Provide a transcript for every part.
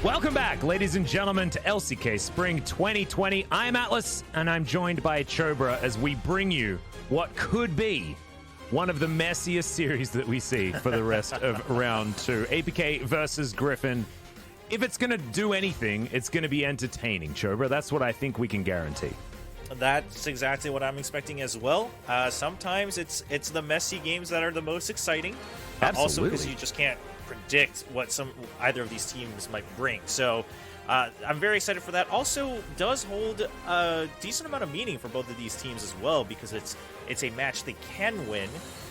Welcome back, ladies and gentlemen, to LCK Spring 2020. I'm Atlas, and I'm joined by Chobra as we bring you what could be one of the messiest series that we see for the rest of round 2. APK versus Griffin. If it's going to do anything, it's going to be entertaining, Chobra. That's what I think we can guarantee. That's exactly what I'm expecting as well. Sometimes it's the messy games that are the most exciting. Also because you just can't predict what either of these teams might bring. So I'm very excited for that. Also does hold a decent amount of meaning for both of these teams as well, because it's a match they can win,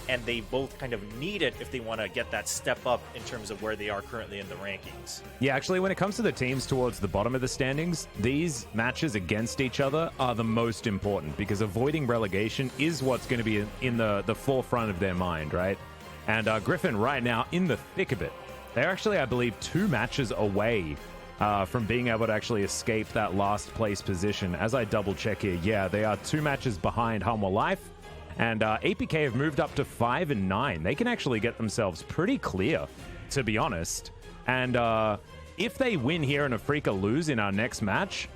and they both kind of need it if they want to get that step up in terms of where they are currently in the rankings. Yeah, actually, when it comes to the teams towards the bottom of the standings, these matches against each other are the most important, because avoiding relegation is what's going to be in the forefront of their mind, right? And Griffin right now in the thick of it. They're actually, I believe, 2 matches away from being able to actually escape that last place position. As I double check here, yeah, they are 2 matches behind Humble Life. And APK have moved up to 5 and 9. They can actually get themselves pretty clear, to be honest. And if they win here and Afrika lose in our next match,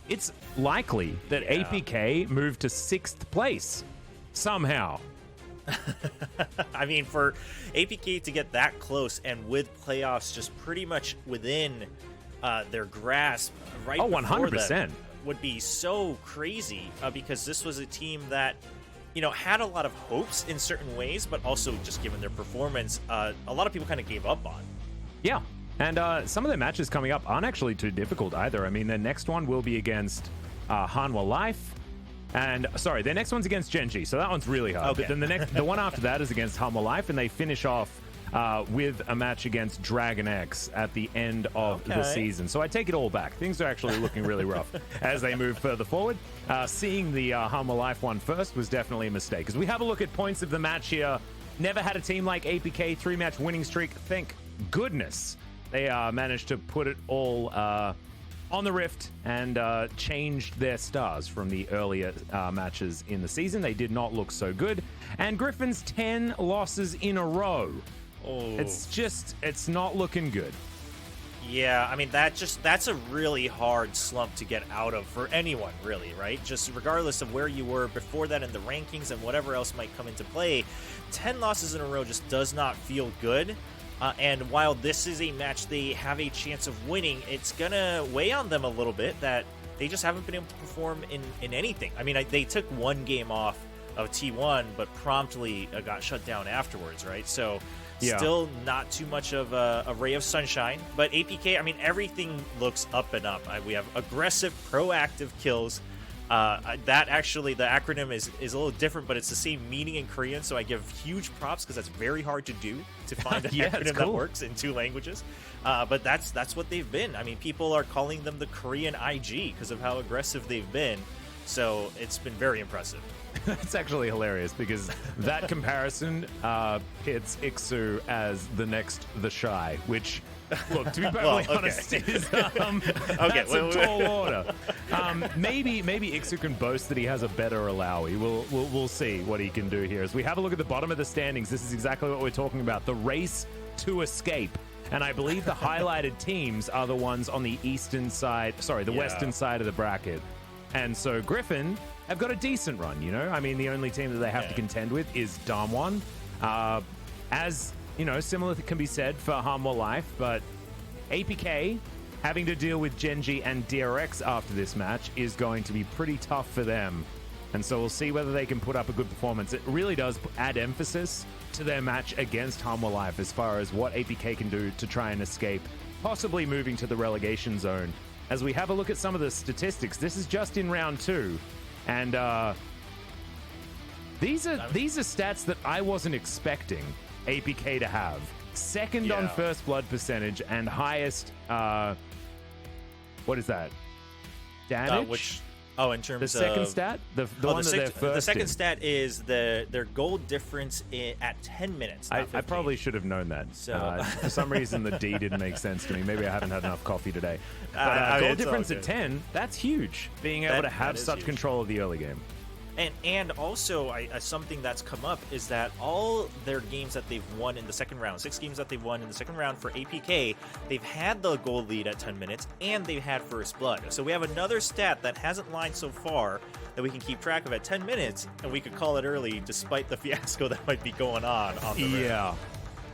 it's likely that APK move to 6th place somehow. I mean, for APK to get that close and with playoffs just pretty much within their grasp right before 100%. them would be so crazy, because this was a team that, you know, had a lot of hopes in certain ways, but also just given their performance, a lot of people kind of gave up on. Yeah, and some of their matches coming up aren't actually too difficult either. I mean, their next one will be against Hanwha Life. And sorry, their next one's against Genji, so that one's really hard. Okay. But then the one after that is against Humble Life, and they finish off with a match against Dragon X at the end of the season. So I take it all back. Things are actually looking really rough as they move further forward. Seeing the Humble Life one first was definitely a mistake. As we have a look at points of the match here, never had a team like APK 3-match winning streak. Thank goodness they managed to put it all on the Rift and changed their stars from the earlier matches in the season. They did not look so good. And Griffin's 10 losses in a row. Oh. It's not looking good. Yeah, I mean, that's a really hard slump to get out of for anyone, really, right? Just regardless of where you were before that in the rankings and whatever else might come into play, 10 losses in a row just does not feel good. And while this is a match they have a chance of winning, it's going to weigh on them a little bit that they just haven't been able to perform in anything. I mean, they took 1 game off of T1, but promptly got shut down afterwards, right? So still not too much of a ray of sunshine. But APK, I mean, everything looks up and up. We have aggressive, proactive kills. That actually, the acronym is a little different, but it's the same meaning in Korean, so I give huge props because that's very hard to do, to find an acronym that works in 2 languages. But that's what they've been. I mean, people are calling them the Korean IG because of how aggressive they've been, so it's been very impressive. That's actually hilarious, because that comparison pits Ixu as the next The Shy, which, look, to be perfectly honest, is that's a tall order. Maybe Ixu can boast that he has a better Alawi. We'll see what he can do here. As we have a look at the bottom of the standings, this is exactly what we're talking about, the race to escape. And I believe the highlighted teams are the ones on the western side of the bracket. And so Griffin have got a decent run, you know? I mean, the only team that they have to contend with is Damwon. As, you know, similar can be said for Hanwha Life, but APK having to deal with Genji and DRX after this match is going to be pretty tough for them. And so we'll see whether they can put up a good performance. It really does add emphasis to their match against Hanwha Life as far as what APK can do to try and escape, possibly moving to the relegation zone. As we have a look at some of the statistics, this is just in round 2, and these are stats that I wasn't expecting APK to have. Second on first blood percentage and highest, what is that? Damage? In terms of... The second stat? The one that they're first The second in. stat is their goal difference at 10 minutes. I probably should have known that. So. For some reason, the D didn't make sense to me. Maybe I haven't had enough coffee today. But goal difference at 10, that's huge. Being able to have such control of the early game. And also, something that's come up is that all their games that they've won in the second round, 6 games that they've won in the second round for APK, they've had the goal lead at 10 minutes, and they've had first blood. So we have another stat that hasn't lined so far that we can keep track of at 10 minutes, and we could call it early despite the fiasco that might be going on the rim. Yeah.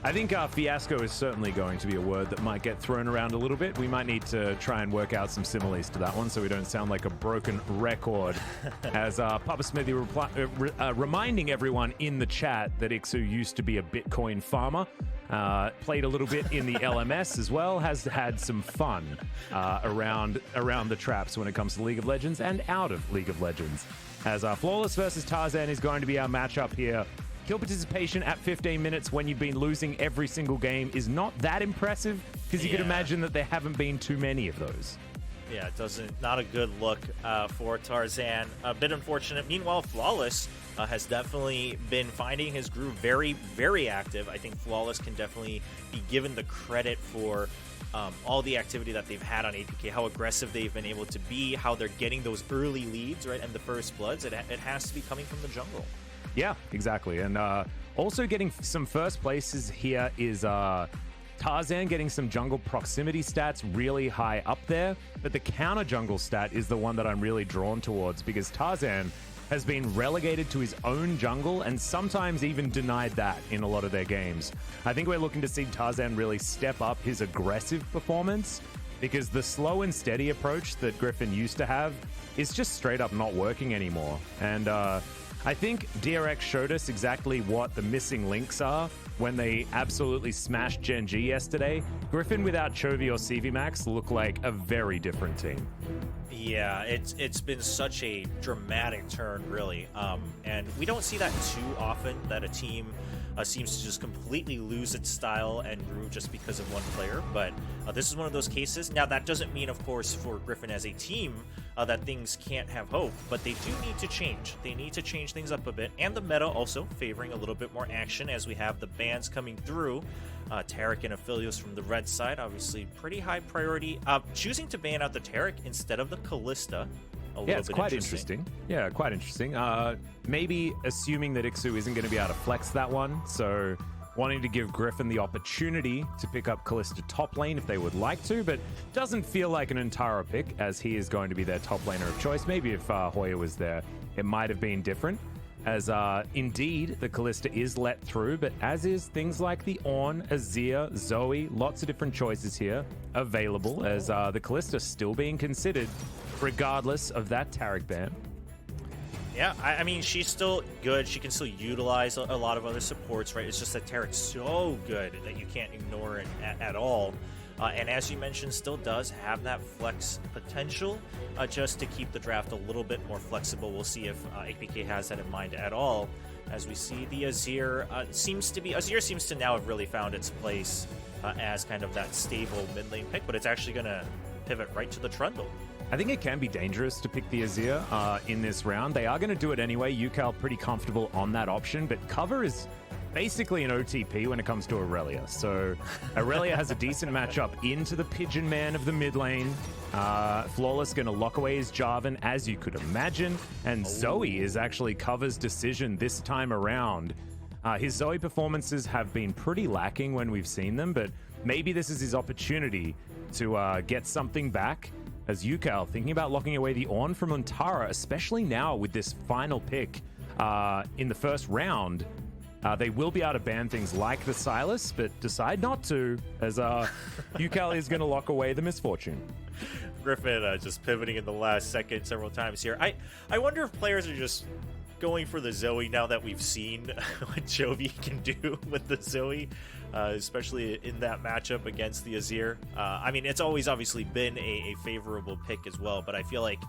I think fiasco is certainly going to be a word that might get thrown around a little bit. We might need to try and work out some similes to that one so we don't sound like a broken record. As Papa Smithy reminding everyone in the chat that Ixu used to be a Bitcoin farmer, played a little bit in the LMS as well, has had some fun around the traps when it comes to League of Legends and out of League of Legends. As Flawless versus Tarzan is going to be our matchup here. Kill participation at 15 minutes when you've been losing every single game is not that impressive, because you could imagine that there haven't been too many of those. Yeah, not a good look for Tarzan. A bit unfortunate. Meanwhile, Flawless has definitely been finding his groove very, very active. I think Flawless can definitely be given the credit for all the activity that they've had on APK, how aggressive they've been able to be, how they're getting those early leads, right, and the first bloods. It has to be coming from the jungle. Yeah, exactly. And also getting some first places here is Tarzan getting some jungle proximity stats really high up there. But the counter jungle stat is the one that I'm really drawn towards, because Tarzan has been relegated to his own jungle and sometimes even denied that in a lot of their games. I think we're looking to see Tarzan really step up his aggressive performance, because the slow and steady approach that Griffin used to have is just straight up not working anymore. And I think DRX showed us exactly what the missing links are when they absolutely smashed Gen G yesterday. Griffin without Chovy or CV Max look like a very different team. Yeah, it's been such a dramatic turn, really. And we don't see that too often, that a team seems to just completely lose its style and groove just because of one player. But this is one of those cases. Now, that doesn't mean, of course, for Griffin as a team that things can't have hope, but they do need to change. They need to change things up a bit, and the meta also favoring a little bit more action as we have the bans coming through. Taric and Aphelios from the red side, obviously pretty high priority. Choosing to ban out the Taric instead of the Kalista. Yeah, it's quite interesting. Yeah, quite interesting. Maybe assuming that Ixu isn't going to be able to flex that one, so wanting to give Griffin the opportunity to pick up Kalista top lane if they would like to, but doesn't feel like an Antara pick, as he is going to be their top laner of choice. Maybe if Hoya was there, it might have been different, as indeed the Kalista is let through, but as is things like the Ornn, Azir, Zoe, lots of different choices here available, as the Kalista still being considered regardless of that Taric ban. Yeah, I mean, she's still good. She can still utilize a lot of other supports, right? It's just that Taric's so good that you can't ignore it at all. And as you mentioned, still does have that flex potential just to keep the draft a little bit more flexible. We'll see if APK has that in mind at all. As we see, the Azir Azir seems to now have really found its place as kind of that stable mid lane pick, but it's actually going to pivot right to the Trundle. I think it can be dangerous to pick the Azir in this round. They are going to do it anyway. UCal pretty comfortable on that option, but cover is basically an OTP when it comes to Aurelia. So Aurelia has a decent matchup into the Pigeon Man of the mid lane. Flawless going to lock away his Jarvan, as you could imagine. And Zoe is actually Cover's decision this time around. His Zoe performances have been pretty lacking when we've seen them, but maybe this is his opportunity to get something back. As UCal thinking about locking away the Ornn from Antara, especially now with this final pick in the first round. They will be able to ban things like the Silas, but decide not to, as UCal is going to lock away the Misfortune. Griffin just pivoting in the last second several times here. I wonder if players are just going for the Zoe now that we've seen what Chovy can do with the Zoe, especially in that matchup against the Azir. I mean, it's always obviously been a favorable pick as well, but I feel like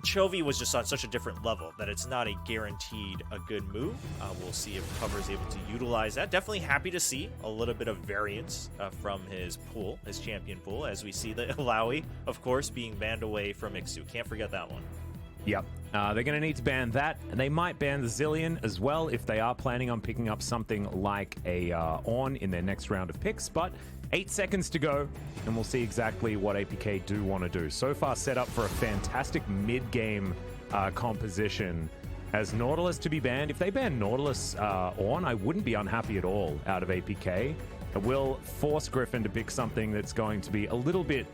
Chovy was just on such a different level that it's not a guaranteed a good move. We'll see if Cover is able to utilize that. Definitely happy to see a little bit of variance from his pool, his champion pool, as we see the Illaoi, of course, being banned away from Ixu. Can't forget that one. Yep. They're going to need to ban that, and they might ban the Zillion as well if they are planning on picking up something like a Ornn in their next round of picks. But 8 seconds to go, and we'll see exactly what APK do want to do. So far set up for a fantastic mid-game composition as Nautilus to be banned. If they ban Nautilus on, I wouldn't be unhappy at all out of APK. It will force Griffin to pick something that's going to be a little bit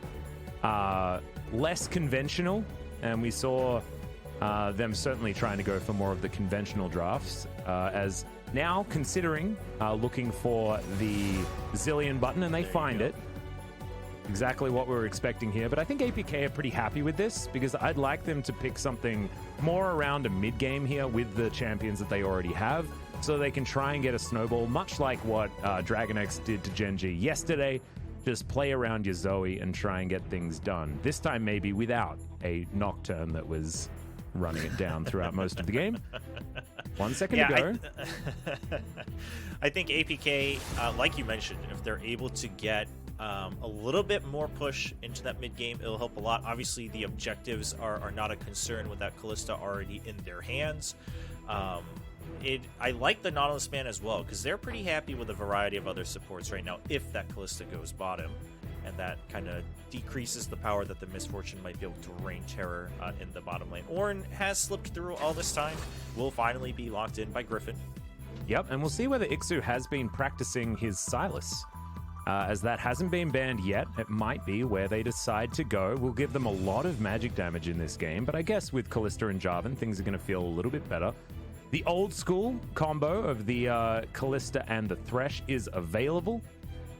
less conventional, and we saw them certainly trying to go for more of the conventional drafts, as now considering looking for the Zillion button, and they find it. Exactly what we were expecting here, but I think APK are pretty happy with this because I'd like them to pick something more around a mid-game here with the champions that they already have, so they can try and get a snowball, much like what DragonX did to Genji yesterday. Just play around your Zoe and try and get things done. This time maybe without a Nocturne that was running it down throughout most of the game. 1 second to go. I think APK, like you mentioned, if they're able to get a little bit more push into that mid game, it'll help a lot. Obviously, the objectives are not a concern with that Callista already in their hands. I like the Nautilus ban as well because they're pretty happy with a variety of other supports right now if that Callista goes bottom, and that kind of decreases the power that the Misfortune might be able to rain terror in the bottom lane. Ornn has slipped through all this time, will finally be locked in by Griffin. Yep, and we'll see whether Ixu has been practicing his Silas. As that hasn't been banned yet, it might be where they decide to go. We'll give them a lot of magic damage in this game, but I guess with Callista and Jarvan, things are going to feel a little bit better. The old school combo of the Callista and the Thresh is available,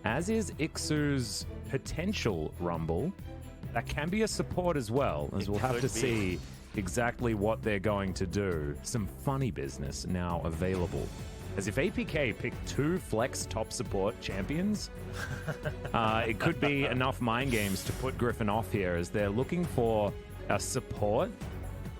as is Ixu's potential Rumble. That can be a support as well, as we'll have to see exactly what they're going to do. Some funny business now available. As if APK picked 2 flex top support champions, it could be enough mind games to put Griffin off here, as they're looking for a support.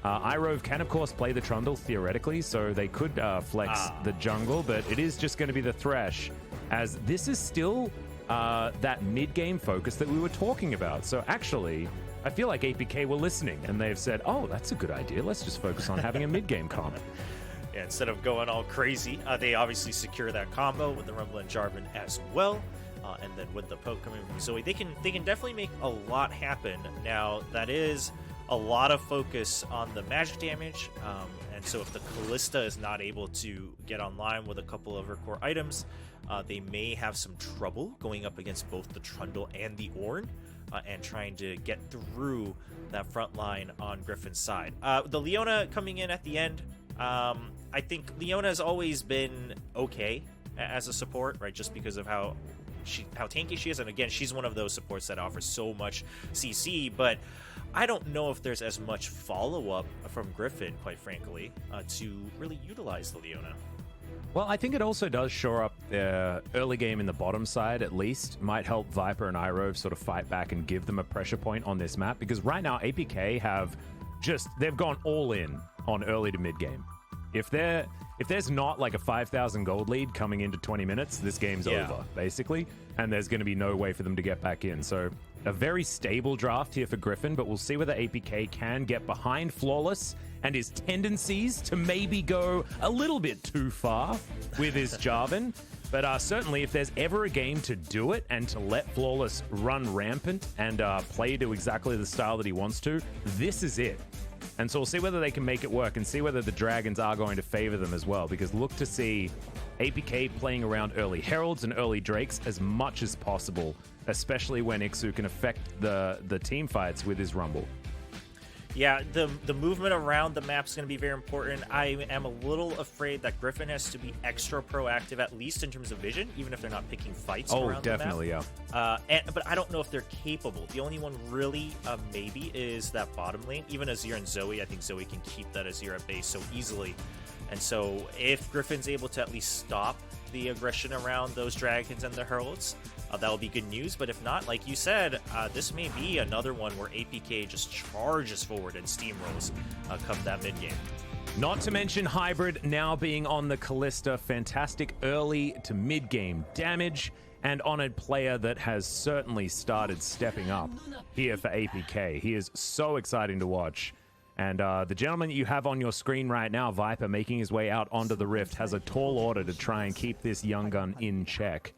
Irove can, of course, play the Trundle theoretically, so they could flex the jungle, but it is just going to be the Thresh, as this is still that mid-game focus that we were talking about. So actually, I feel like APK were listening, and they've said, oh, that's a good idea. Let's just focus on having a mid-game comp. Yeah, instead of going all crazy, they obviously secure that combo with the Rumble and Jarvan as well. And then with the poke coming from Zoe, they can definitely make a lot happen. Now, that is a lot of focus on the magic damage, and so if the Callista is not able to get online with a couple of her core items, they may have some trouble going up against both the Trundle and the Ornn, and trying to get through that front line on Griffin's side. The Leona coming in at the end, I think Leona has always been okay as a support, right? Just because of how tanky she is, and again, she's one of those supports that offers so much CC, but I don't know if there's as much follow-up from Griffin, quite frankly, to really utilize the Leona. Well, I think it also does shore up their early game in the bottom side, at least. Might help Viper and Irove sort of fight back and give them a pressure point on this map, because right now APK they've gone all in on early to mid game. If there's not like a 5,000 gold lead coming into 20 minutes, this game's over, basically, and there's going to be no way for them to get back in. So a very stable draft here for Griffin, but we'll see whether APK can get behind Flawless and his tendencies to maybe go a little bit too far with his Jarvan. But certainly, if there's ever a game to do it and to let Flawless run rampant and play to exactly the style that he wants to, this is it. And so we'll see whether they can make it work and see whether the Dragons are going to favor them as well, because look to see APK playing around early Heralds and early Drakes as much as possible, especially when Ixu can affect the team fights with his Rumble. Yeah, the movement around the map is going to be very important. I am a little afraid that Griffin has to be extra proactive, at least in terms of vision, even if they're not picking fights around definitely, the map. But I don't know if they're capable. The only one really maybe is that bottom lane. Even Azir and Zoe, I think Zoe can keep that Azir at base so easily. And so if Griffin's able to at least stop the aggression around those Dragons and the Heralds, that will be good news. But if not, like you said, this may be another one where APK just charges forward and steamrolls come that mid game. Not to mention Hybrid now being on the Callista. Fantastic early to mid game damage, and on a player that has certainly started stepping up here for APK. He is so exciting to watch. And the gentleman that you have on your screen right now, Viper, making his way out onto the Rift, has a tall order to try and keep this young gun in check.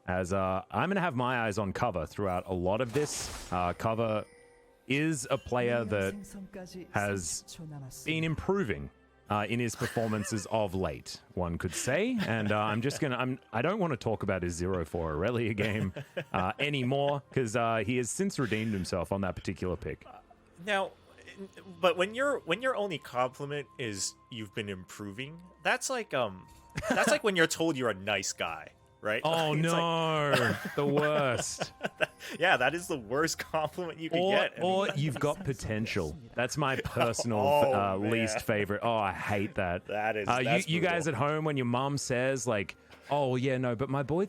As I'm going to have my eyes on Cover throughout a lot of this. Cover is a player that has been improving in his performances of late, one could say. And I don't want to talk about his 0-4 Aurelia game anymore, because he has since redeemed himself on that particular pick. Now, but when your only compliment is you've been improving, that's like when you're told you're a nice guy. Right? Oh, no. The worst. Yeah, that is the worst compliment you can get. Or you've got potential. That's my personal least favorite. Oh, I hate that. That's you guys at home, when your mom says, like, oh, yeah, no, but my boy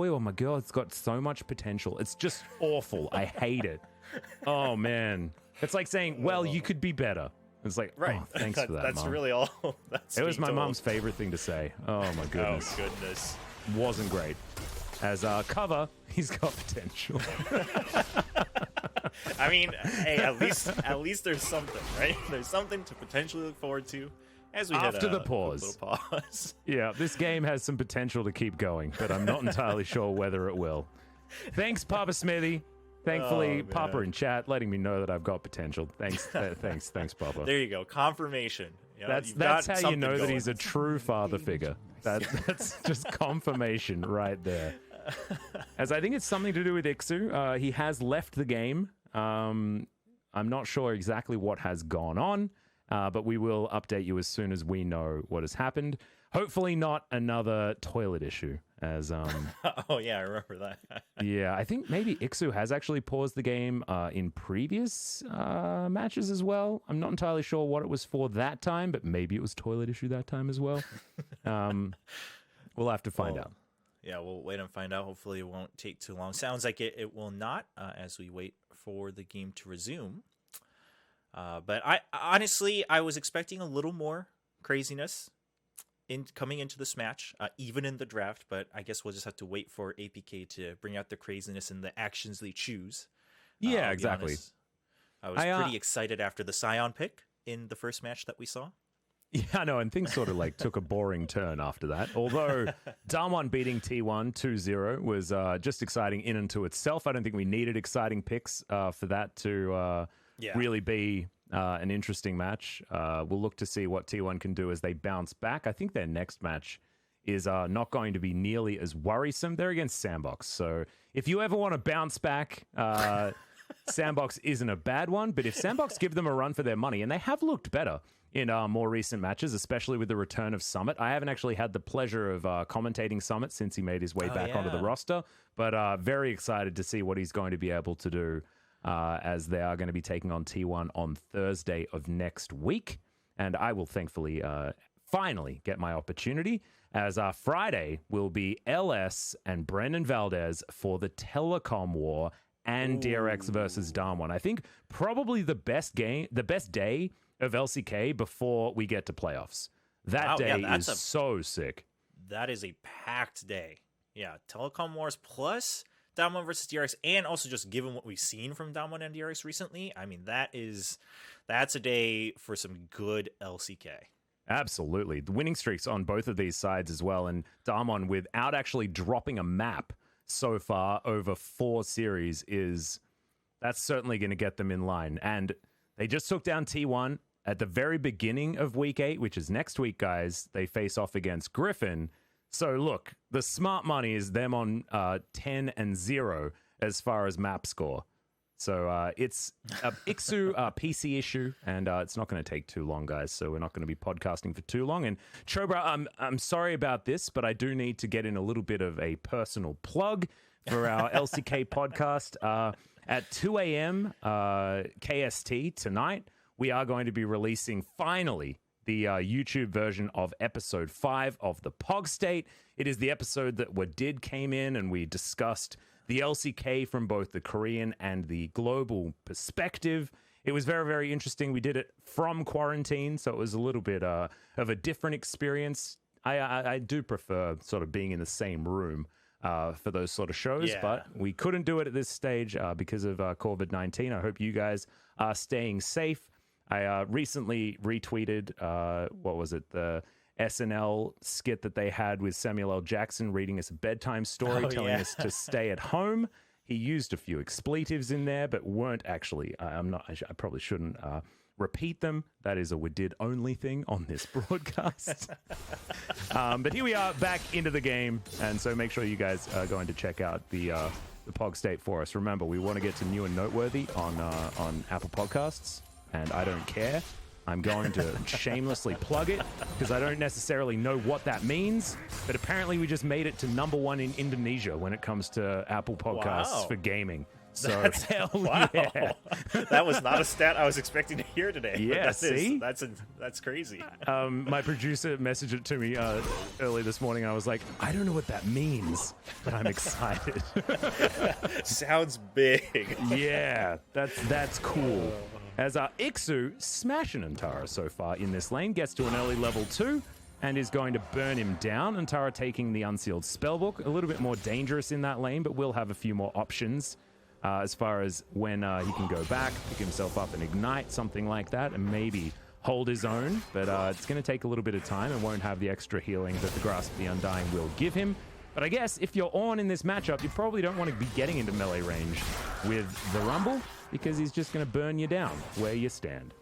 or my girl has got so much potential. It's just awful. I hate it. Oh, man. It's like saying, well, you could be better. It's like, right. Oh, thanks for that, That's Mom. really all. It was my mom's favorite thing to say. Oh, my goodness. Oh, goodness. Wasn't great. As cover, he's got potential. I mean, hey, at least there's something, right? There's something to potentially look forward to as we after hit the pause. Little pause. Yeah, this game has some potential to keep going, but I'm not entirely sure whether it will. Thanks, Papa Smithy. Thankfully, Papa in chat letting me know that I've got potential. Thanks, thanks, Papa. There you go, confirmation. You know, that's how you know that he's a true father figure. That's just confirmation right there. As I think it's something to do with Ixu. He has left the game. I'm not sure exactly what has gone on, but we will update you as soon as we know what has happened. Hopefully not another toilet issue. As oh yeah, I remember that. Yeah, I think maybe Ixu has actually paused the game in previous matches as well. I'm not entirely sure what it was for that time, but maybe it was toilet issue that time as well. We'll have to find out. Yeah, we'll wait and find out. Hopefully it won't take too long. Sounds like it will not as we wait for the game to resume. But I honestly was expecting a little more craziness coming into this match, even in the draft, but I guess we'll just have to wait for APK to bring out the craziness and the actions they choose. Yeah, exactly. I was pretty excited after the Scion pick in the first match that we saw. Yeah, I know, and things sort of like took a boring turn after that. Although Damwon beating T1 2-0 was just exciting in and to itself. I don't think we needed exciting picks for that to really be an interesting match. We'll look to see what T1 can do as they bounce back. I think their next match is not going to be nearly as worrisome. They're against Sandbox. So if you ever want to bounce back, Sandbox isn't a bad one. But if Sandbox give them a run for their money, and they have looked better in more recent matches, especially with the return of Summit. I haven't actually had the pleasure of commentating Summit since he made his way back onto the roster, but very excited to see what he's going to be able to do as they are going to be taking on T1 on Thursday of next week. And I will thankfully finally get my opportunity, as Friday will be LS and Brendan Valdez for the Telecom War and DRX versus Damwon. I think probably the best day of LCK before we get to playoffs. That day is so sick. That is a packed day. Yeah, Telecom Wars plus Damwon versus DRX, and also just given what we've seen from Damwon and DRX recently, I mean, that's a day for some good LCK. Absolutely. The winning streaks on both of these sides as well, and Damwon without actually dropping a map so far over 4 series that's certainly going to get them in line. And they just took down T1 at the very beginning of week 8, which is next week, guys. They face off against Griffin. So look, the smart money is them on 10-0 as far as map score. So it's a Ixu PC issue, and it's not going to take too long, guys. So we're not going to be podcasting for too long. And Chobra, I'm sorry about this, but I do need to get in a little bit of a personal plug for our LCK podcast. At 2 a.m. KST tonight, we are going to be releasing, finally, the YouTube version of episode 5 of the Pog State. It is the episode that came in, and we discussed the LCK from both the Korean and the global perspective. It was very, very interesting. We did it from quarantine, so it was a little bit of a different experience. I do prefer sort of being in the same room for those sort of shows, but we couldn't do it at this stage because of COVID-19. I hope you guys are staying safe. I recently retweeted, the SNL skit that they had with Samuel L. Jackson reading us a bedtime story, telling us to stay at home. He used a few expletives in there, but weren't actually, I probably shouldn't repeat them. That is a we did only thing on this broadcast. But here we are back into the game. And so make sure you guys are going to check out the Pog State for us. Remember, we want to get to new and noteworthy on Apple Podcasts. And I don't care. I'm going to shamelessly plug it because I don't necessarily know what that means. But apparently we just made it to #1 in Indonesia when it comes to Apple Podcasts for gaming. So hell yeah. That was not a stat I was expecting to hear today. Yeah, see? That's crazy. My producer messaged it to me early this morning. I was like, I don't know what that means, but I'm excited. Sounds big. Yeah, that's cool. As Ixu smashing Antara so far in this lane, gets to an early level 2 and is going to burn him down. Antara taking the Unsealed Spellbook, a little bit more dangerous in that lane, but will have a few more options as far as when he can go back, pick himself up and ignite, something like that, and maybe hold his own. But it's going to take a little bit of time and won't have the extra healing that the Grasp of the Undying will give him. But I guess if you're on in this matchup, you probably don't want to be getting into melee range with the Rumble, because he's just going to burn you down where you stand.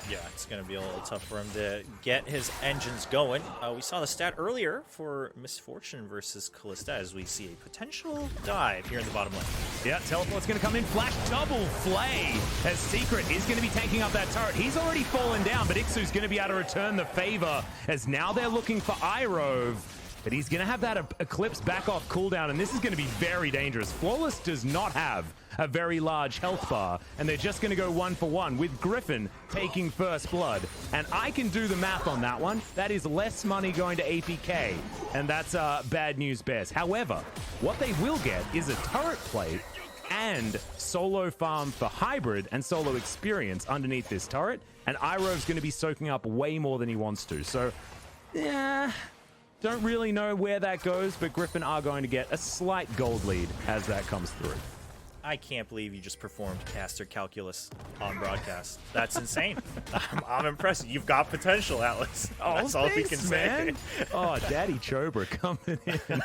Yeah, it's going to be a little tough for him to get his engines going. We saw the stat earlier for Misfortune versus Callista as we see a potential dive here in the bottom lane. Yeah, Teleport's going to come in. Flash double flay as Secret is going to be taking up that turret. He's already fallen down, but Ixu's going to be able to return the favor as now they're looking for Irove. But he's going to have that Eclipse back off cooldown, and this is going to be very dangerous. Flawless does not have a very large health bar, and they're just going to go 1-for-1 with Griffin taking first blood. And I can do the math on that one. That is less money going to APK, and that's bad news bears. However, what they will get is a turret plate and solo farm for Hybrid and solo experience underneath this turret, and Irove's going to be soaking up way more than he wants to. So, yeah... Don't really know where that goes, but Griffin are going to get a slight gold lead as that comes through. I can't believe you just performed caster calculus on broadcast. That's insane. I'm impressed. You've got potential, Atlas. Oh, that's all we can say. Oh, Daddy Chobra coming in.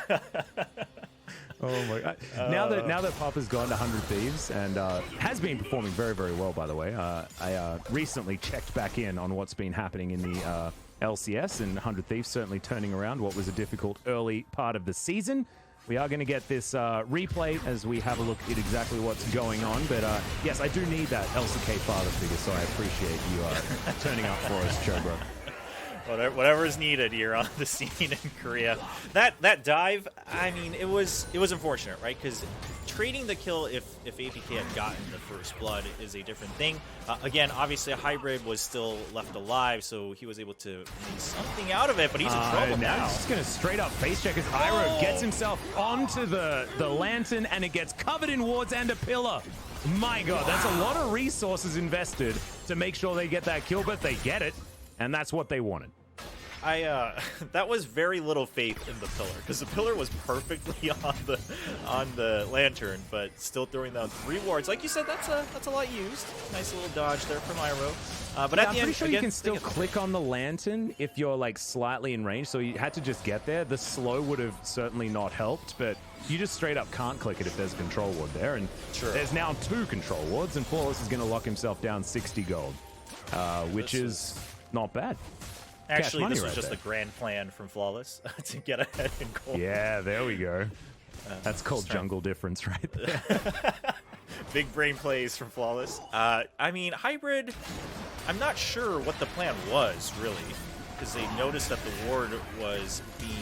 Oh my God. Now that Papa's gone to 100 Thieves and has been performing very, very well, by the way. I recently checked back in on what's been happening in the LCS, and 100 Thieves certainly turning around what was a difficult early part of the season. We are going to get this replay as we have a look at exactly what's going on. But yes, I do need that LCK father figure, so I appreciate you turning up for us, Chobra. Whatever is needed here on the scene in Korea. That dive, I mean, it was unfortunate, right? Because trading the kill if APK had gotten the first blood is a different thing. Again, obviously a Hybrid was still left alive, so he was able to make something out of it, but he's in trouble now. He's just going to straight up face check as Iroh gets himself onto the lantern, and it gets covered in wards and a pillar. My God, that's a lot of resources invested to make sure they get that kill, but they get it, and that's what they wanted. That was very little faith in the pillar, because the pillar was perfectly on the lantern, but still throwing down 3 wards. Like you said, that's a lot used. Nice little dodge there from Iroh. But at the I'm end, pretty sure again, you can still click on the lantern if you're like slightly in range, so you had to just get there. The slow would have certainly not helped, but you just straight up can't click it if there's a control ward there. And there's now 2 control wards, and Flawless is going to lock himself down 60 gold, which is not bad. Actually, this was just the grand plan from Flawless to get ahead in gold. Yeah, there we go. That's called jungle difference right there. Big brain plays from Flawless. I mean, Hybrid, I'm not sure what the plan was, really, because they noticed that the ward was being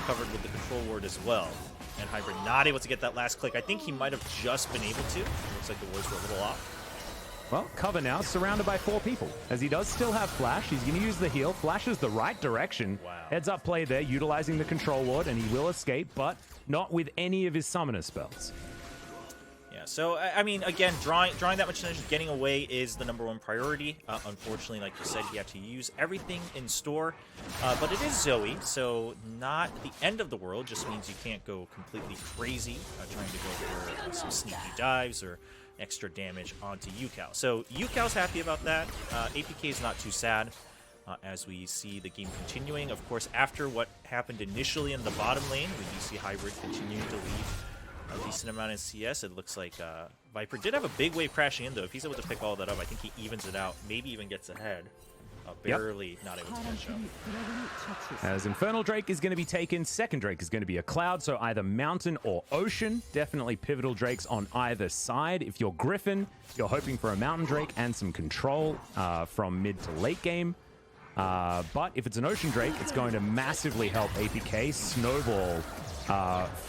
covered with the control ward as well. And Hybrid not able to get that last click. I think he might have just been able to. Looks like the wards were a little off. Well, cover now, surrounded by 4 people. As he does still have Flash, he's going to use the heal. Flashes the right direction. Wow. Heads up play there, utilizing the control ward, and he will escape, but not with any of his summoner spells. Yeah, so, I mean, again, drawing that much attention, getting away is the #1 priority. Unfortunately, like you said, he had to use everything in store. But it is Zoe, so not the end of the world. Just means you can't go completely crazy trying to go for some sneaky dives or extra damage onto Yukao. So Yukao's happy about that. APK is not too sad as we see the game continuing. Of course, after what happened initially in the bottom lane, we do see Hybrid continuing to lead a decent amount in CS. It looks like Viper did have a big wave crashing in, though. If he's able to pick all that up, I think he evens it out, maybe even gets ahead. Barely not able to catch up. As Infernal Drake is going to be taken, second Drake is going to be a Cloud, so either Mountain or Ocean. Definitely pivotal Drakes on either side. If you're Griffin, you're hoping for a Mountain Drake and some control from mid to late game. But if it's an Ocean Drake, it's going to massively help APK snowball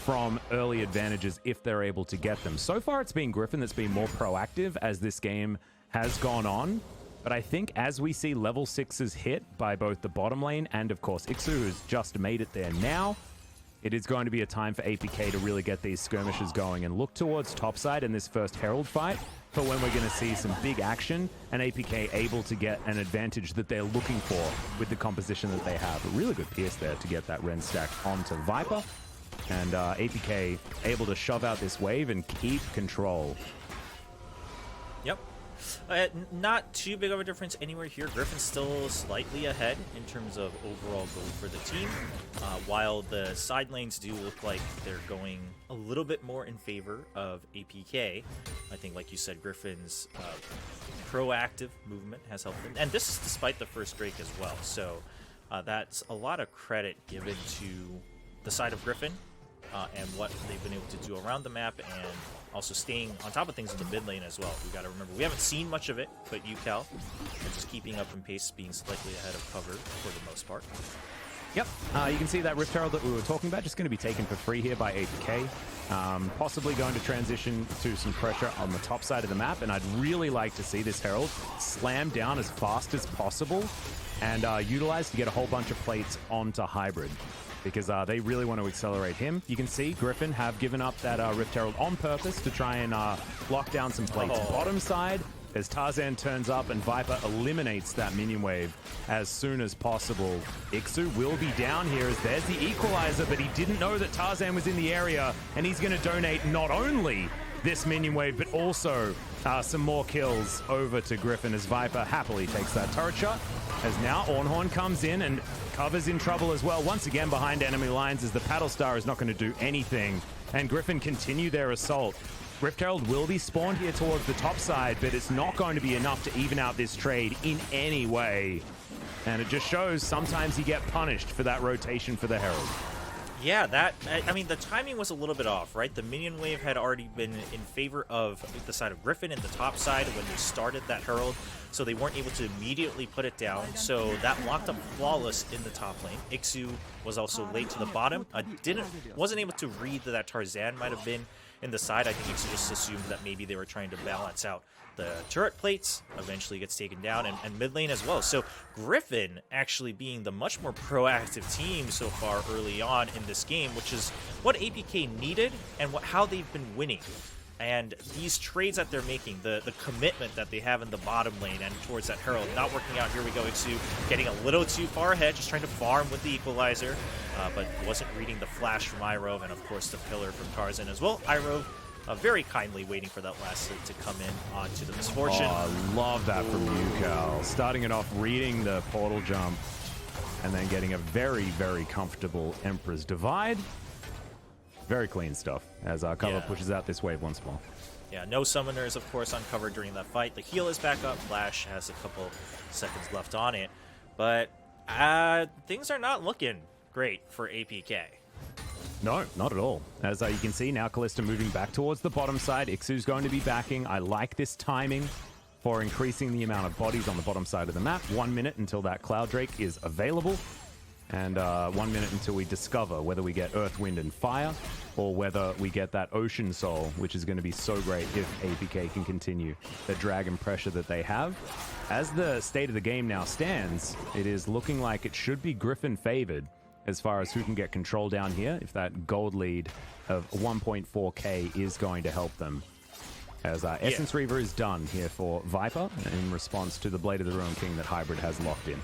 from early advantages if they're able to get them. So far, it's been Griffin that's been more proactive as this game has gone on. But I think as we see level 6s hit by both the bottom lane and, of course, Ixu, who's just made it there now, it is going to be a time for APK to really get these skirmishes going and look towards topside in this first Herald fight for when we're going to see some big action and APK able to get an advantage that they're looking for with the composition that they have. A really good pierce there to get that Ren stack onto Viper. And APK able to shove out this wave and keep control. Yep. Not too big of a difference anywhere here. Griffin's still slightly ahead in terms of overall goal for the team, while the side lanes do look like they're going a little bit more in favor of APK. I think, like you said, Griffin's proactive movement has helped them. And this is despite the first Drake as well, so that's a lot of credit given to the side of Griffin and what they've been able to do around the map, and also staying on top of things in the mid lane as well. We got to remember, we haven't seen much of it, but UCal are just keeping up in pace, being slightly ahead of cover for the most part. Yep, you can see that Rift Herald that we were talking about just going to be taken for free here by APK. Possibly going to transition to some pressure on the top side of the map, and I'd really like to see this Herald slam down as fast as possible and utilize to get a whole bunch of plates onto Hybrid, because they really want to accelerate him. You can see Griffin have given up that Rift Herald on purpose to try and lock down some plates. Bottom side, as Tarzan turns up and Viper eliminates that minion wave as soon as possible. Ixu will be down here as there's the equalizer, but he didn't know that Tarzan was in the area, and he's going to donate not only this minion wave, but also some more kills over to Griffin as Viper happily takes that turret shot. As now Ornhorn comes in and Cover's in trouble as well, once again behind enemy lines, as the Paddle Star is not going to do anything, and Griffin continue their assault. Rift Herald will be spawned here towards the top side, but it's not going to be enough to even out this trade in any way. And it just shows sometimes you get punished for that rotation for the Herald. Yeah, I mean, the timing was a little bit off, right? The minion wave had already been in favor of the side of Griffin and the top side when they started that Herald, so they weren't able to immediately put it down. So that locked up Flawless in the top lane. Ixu was also late to the bottom. Wasn't able to read that Tarzan might have been in the side. I think Ixu just assumed that maybe they were trying to balance out the turret plates. Eventually gets taken down, and mid lane as well. So Griffin actually being the much more proactive team so far early on in this game, which is what APK needed and how they've been winning. And these trades that they're making, the commitment that they have in the bottom lane and towards that Herald, not working out. Here we go, Ixu getting a little too far ahead, just trying to farm with the equalizer, but wasn't reading the flash from Irove, and of course the pillar from Tarzan as well. Irove very kindly waiting for that last hit to come in onto the Misfortune. Oh, I love that from UCal. Starting it off, reading the portal jump, and then getting a very, very comfortable Emperor's Divide. Very clean stuff as our cover pushes out this wave once more. Yeah, no summoners, of course, on cover during that fight. The heal is back up. Flash has a couple seconds left on it. But things are not looking great for APK. No, not at all. As you can see now, Kalista moving back towards the bottom side. Ixu's going to be backing. I like this timing for increasing the amount of bodies on the bottom side of the map. 1 minute until that Cloud Drake is available. And 1 minute until we discover whether we get Earth, Wind, and Fire, or whether we get that Ocean Soul, which is going to be so great if APK can continue the dragon pressure that they have. As the state of the game now stands, it is looking like it should be Griffin favored as far as who can get control down here, if that gold lead of 1.4k is going to help them. As Essence Reaver is done here for Viper in response to the Blade of the Ruined King that Hybrid has locked in.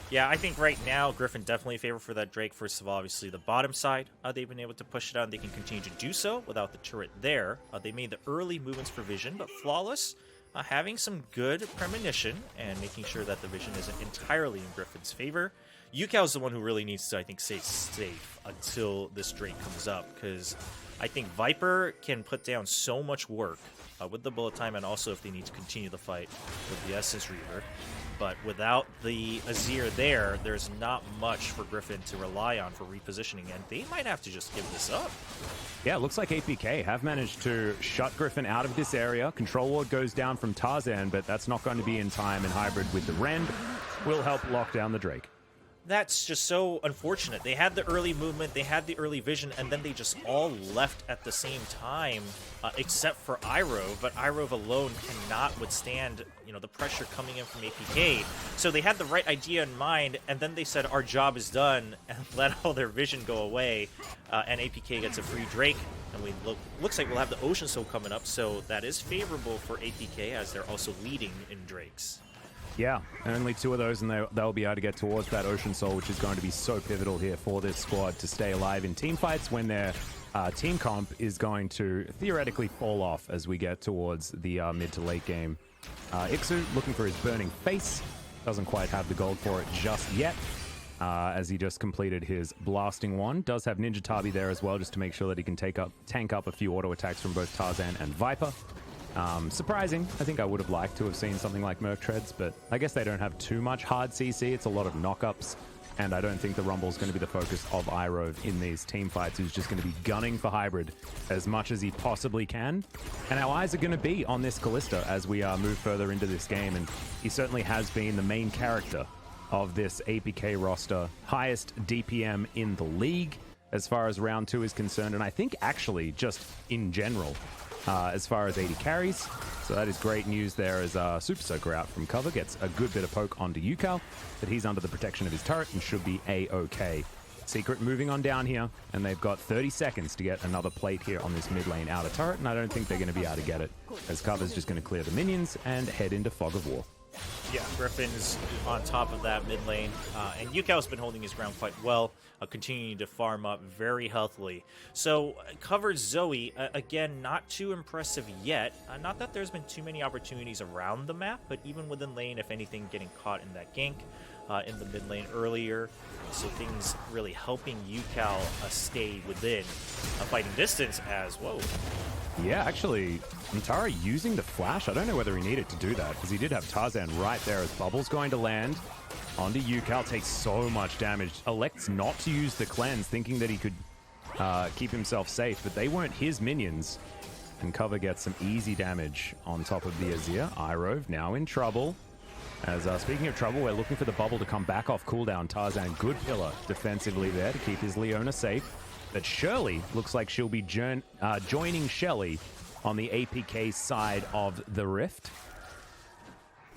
Yeah, I think right now Griffin definitely in favor for that Drake. First of all, obviously the bottom side, they've been able to push it out. They can continue to do so without the turret there. They made the early movements for Vision, but Flawless having some good premonition and making sure that the Vision isn't entirely in Griffin's favor. Yukao's the one who really needs to, I think, stay safe until this Drake comes up, because I think Viper can put down so much work with the bullet time, and also if they need to continue the fight with the Essence Reaver. But without the Azir there, there's not much for Griffin to rely on for repositioning, and they might have to just give this up. Yeah, it looks like APK have managed to shut Griffin out of this area. Control Ward goes down from Tarzan, but that's not going to be in time, and Hybrid with the Rend will help lock down the Drake. That's just so unfortunate. They had the early movement, they had the early vision, and then they just all left at the same time, except for Irove. But Irove alone cannot withstand, the pressure coming in from APK. So they had the right idea in mind, and then they said, our job is done, and let all their vision go away. And APK gets a free Drake, and looks like we'll have the Ocean Soul coming up, so that is favorable for APK, as they're also leading in Drakes. Yeah, only 2 of those, and they'll be able to get towards that Ocean Soul, which is going to be so pivotal here for this squad to stay alive in team fights when their team comp is going to theoretically fall off as we get towards the mid to late game. Ixu looking for his Burning Face. Doesn't quite have the gold for it just yet, as he just completed his Blasting Wand. Does have Ninja Tabi there as well, just to make sure that he can tank up a few auto attacks from both Tarzan and Viper. Surprising. I think I would have liked to have seen something like Merc Treads, but I guess they don't have too much hard CC. It's a lot of knockups, and I don't think the Rumble's going to be the focus of Irove in these team fights. He's just going to be gunning for Hybrid as much as he possibly can. And our eyes are going to be on this Kalista as we move further into this game, and he certainly has been the main character of this APK roster. Highest DPM in the league as far as round 2 is concerned, and I think actually just in general, as far as 80 carries. So that is great news there, as Super Soaker out from cover gets a good bit of poke onto Yukao, but he's under the protection of his turret and should be A-OK. Secret moving on down here, and they've got 30 seconds to get another plate here on this mid lane outer turret, and I don't think they're going to be able to get it, as cover's just going to clear the minions and head into Fog of War. Yeah, Griffin's on top of that mid lane, and Yukao's been holding his ground quite well, continuing to farm up very healthily. So, covered Zoe, again, not too impressive yet. Not that there's been too many opportunities around the map, but even within lane, if anything, getting caught in that gank in the mid lane earlier. So things really helping Yukao stay within fighting distance as, whoa. Yeah, actually, Antara using the flash. I don't know whether he needed to do that, because he did have Tarzan right there as Bubble's going to land onto Yukao. Takes so much damage. Elects not to use the cleanse, thinking that he could keep himself safe, but they weren't his minions. And cover gets some easy damage on top of the Azir. Irove now in trouble. As speaking of trouble, we're looking for the Bubble to come back off cooldown. Tarzan, good pillar defensively there to keep his Leona safe. But Shirley looks like she'll be joining Shelly on the APK side of the Rift.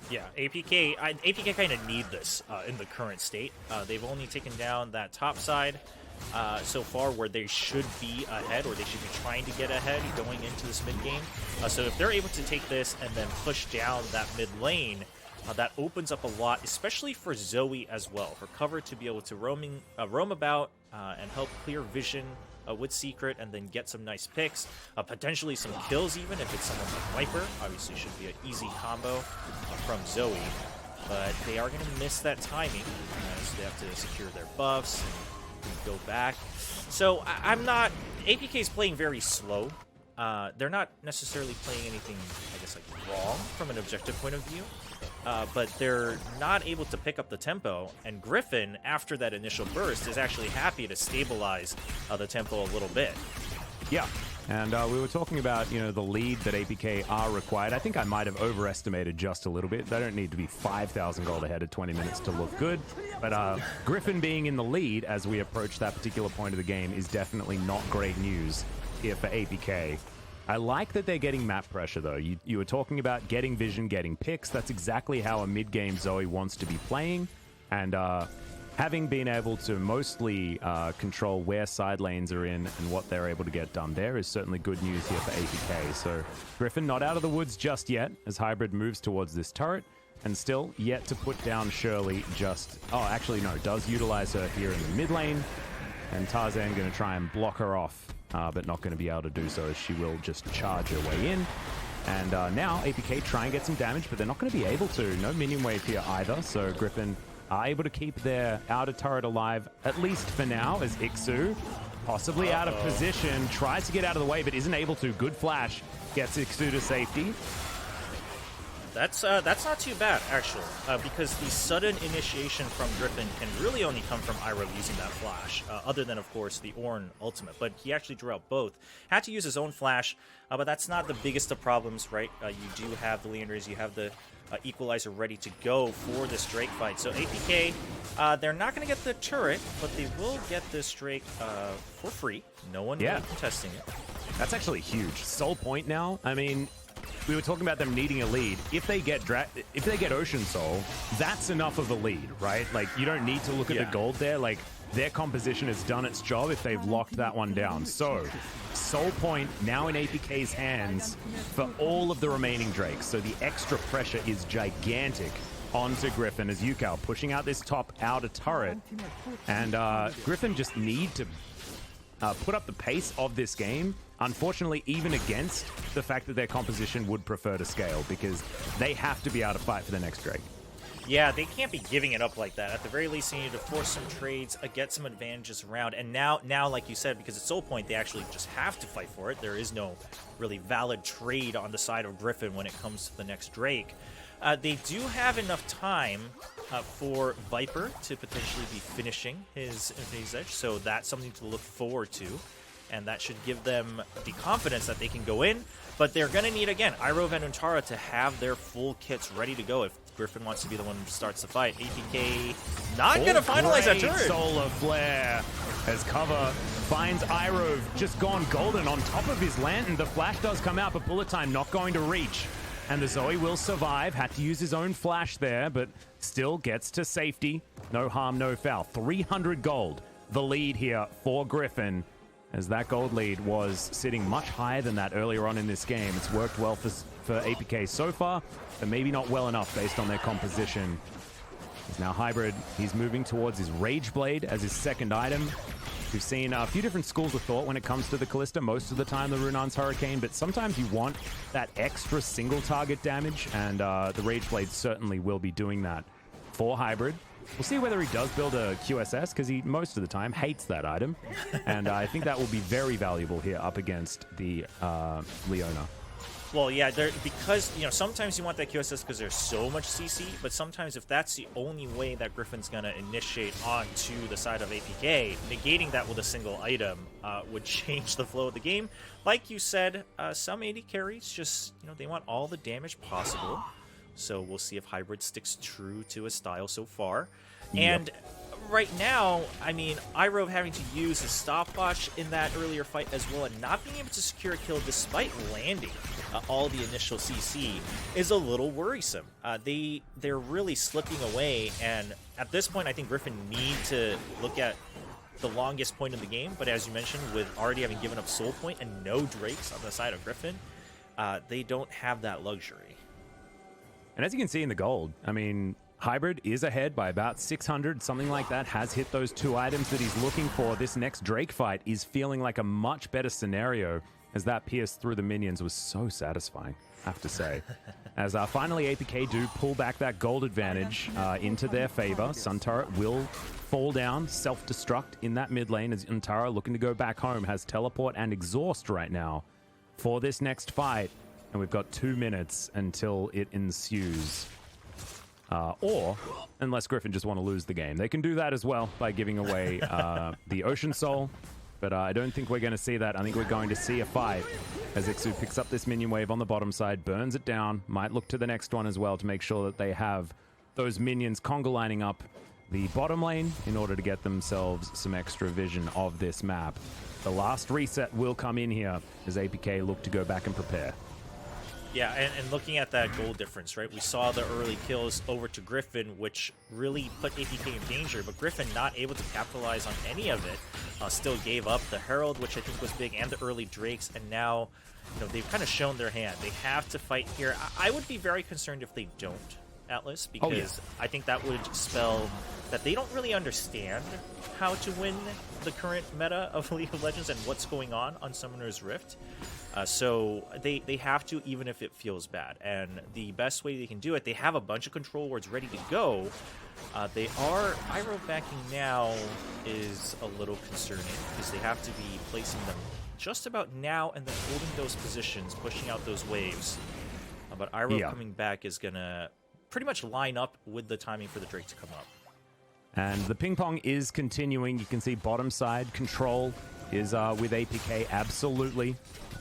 Yeah, APK kind of need this in the current state. They've only taken down that top side so far, where they should be ahead, or they should be trying to get ahead going into this mid game. So if they're able to take this and then push down that mid lane, that opens up a lot, especially for Zoe as well, for cover to be able to roam about and help clear vision with Secret, and then get some nice picks, potentially some kills even if it's someone like Viper. Obviously should be an easy combo from Zoe, but they are going to miss that timing, so they have to secure their buffs and go back. So APK is playing very slow. They're not necessarily playing anything, I guess, like wrong from an objective point of view. But they're not able to pick up the tempo, and Griffin, after that initial burst, is actually happy to stabilize the tempo a little bit. Yeah, and we were talking about, the lead that APK are required. I think I might have overestimated just a little bit. They don't need to be 5,000 gold ahead at 20 minutes to look good, but Griffin being in the lead as we approach that particular point of the game is definitely not great news here for APK. I like that they're getting map pressure, though. You were talking about getting vision, getting picks. That's exactly how a mid-game Zoe wants to be playing. And having been able to mostly control where side lanes are in and what they're able to get done there is certainly good news here for APK. So Griffin not out of the woods just yet as Hybrid moves towards this turret. And still yet to put down Shirley just... Oh, actually, no. Does utilize her here in the mid lane. And Tarzan going to try and block her off. But not going to be able to do so, as she will just charge her way in. And now APK try and get some damage, but they're not going to be able to. No minion wave here either, so Griffin are able to keep their outer turret alive, at least for now, as Ixu, possibly out of position, tries to get out of the way, but isn't able to. Good flash, gets Ixu to safety. That's not too bad, actually, because the sudden initiation from Griffin can really only come from Iroh using that flash, other than, of course, the Ornn ultimate. But he actually drew out both. Had to use his own flash, but that's not the biggest of problems, right? You do have the Leanders, you have the Equalizer ready to go for this Drake fight. So APK, they're not going to get the turret, but they will get this Drake for free. No one really contesting it. That's actually huge. Soul Point now, I mean... We were talking about them needing a lead. If they get Ocean Soul, that's enough of a lead, right? Like, you don't need to look at the gold there. Like, their composition has done its job if they've locked that one down. So, Soul Point now in APK's hands for all of the remaining Drakes. So the extra pressure is gigantic onto Griffin as Yukao pushing out this top outer turret. And Griffin just need to put up the pace of this game. Unfortunately, even against the fact that their composition would prefer to scale, because they have to be able to fight for the next Drake. Yeah, they can't be giving it up like that. At the very least, they need to force some trades, get some advantages around. And now, like you said, because it's Soul Point, they actually just have to fight for it. There is no really valid trade on the side of Griffin when it comes to the next Drake. They do have enough time for Viper to potentially be finishing his Infinity's Edge, so that's something to look forward to. And that should give them the confidence that they can go in. But they're going to need, again, Iroh and Untara to have their full kits ready to go if Griffin wants to be the one who starts the fight. APK not going to finalize that turret. Solar Flare as cover finds Iroh just gone golden on top of his lantern. The flash does come out, but bullet time not going to reach. And the Zoe will survive. Had to use his own flash there, but still gets to safety. No harm, no foul. 300 gold, the lead here for Griffin, as that gold lead was sitting much higher than that earlier on in this game. It's worked well for APK so far, but maybe not well enough based on their composition. He's now Hybrid. He's moving towards his Rage Blade as his second item. We've seen a few different schools of thought when it comes to the Callista. Most of the time, the Runan's Hurricane, but sometimes you want that extra single target damage, and the Rage Blade certainly will be doing that for Hybrid. We'll see whether he does build a QSS, because he, most of the time, hates that item. And I think that will be very valuable here up against the Leona. Well, yeah, because, you know, sometimes you want that QSS because there's so much CC, but sometimes if that's the only way that Griffin's going to initiate onto the side of APK, negating that with a single item would change the flow of the game. Like you said, some AD carries just, you know, they want all the damage possible. So we'll see if Hybrid sticks true to his style so far. And right now, I mean, Iroh having to use his stopwatch in that earlier fight as well, and not being able to secure a kill despite landing all the initial CC is a little worrisome. They're really slipping away, and at this point, I think Griffin need to look at the longest point in the game. But as you mentioned, with already having given up Soul Point and no Drakes on the side of Griffin, they don't have that luxury. And as you can see in the gold, I mean, Hybrid is ahead by about 600, something like that, has hit those two items that he's looking for. This next Drake fight is feeling like a much better scenario, as that pierce through the minions was so satisfying, I have to say. As finally APK do pull back that gold advantage into their favor. Sun Turret will fall down, self-destruct in that mid lane, as Untara, looking to go back home, has teleport and exhaust right now for this next fight. And we've got 2 minutes until it ensues. Or, unless Griffin just want to lose the game. They can do that as well by giving away the Ocean Soul. But I don't think we're going to see that. I think we're going to see a fight as Ixu picks up this minion wave on the bottom side, burns it down, might look to the next one as well to make sure that they have those minions conga lining up the bottom lane in order to get themselves some extra vision of this map. The last reset will come in here as APK look to go back and prepare. Yeah, and looking at that goal difference, right? We saw the early kills over to Griffin, which really put APK in danger, but Griffin not able to capitalize on any of it. Still gave up the Herald, which I think was big, and the early Drakes, and now, you know, they've kind of shown their hand. They have to fight here. I would be very concerned if they don't, Atlas, because I think that would spell that they don't really understand how to win the current meta of League of Legends and what's going on Summoner's Rift. So they have to, even if it feels bad. And the best way they can do it, they have a bunch of control wards ready to go. They are, Iroh backing now is a little concerning because they have to be placing them just about now and then holding those positions, pushing out those waves. But Iroh coming back is going to pretty much line up with the timing for the Drake to come up. And the ping pong is continuing. You can see bottom side control is with APK, absolutely.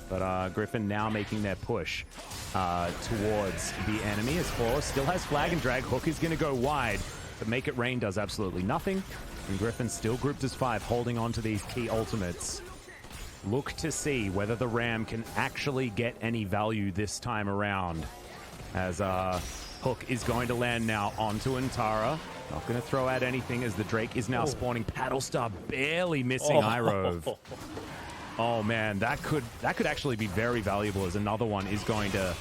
But Griffin now making their push towards the enemy as Flawless still has flag and drag. Hook is going to go wide, but Make It Rain does absolutely nothing. And Griffin still grouped as 5, holding on to these key ultimates. Look to see whether the Ram can actually get any value this time around. As Hook is going to land now onto Antara. Not going to throw out anything as the Drake is now spawning. Paddlestar barely missing Iroh. Oh man, that could actually be very valuable as another one is going to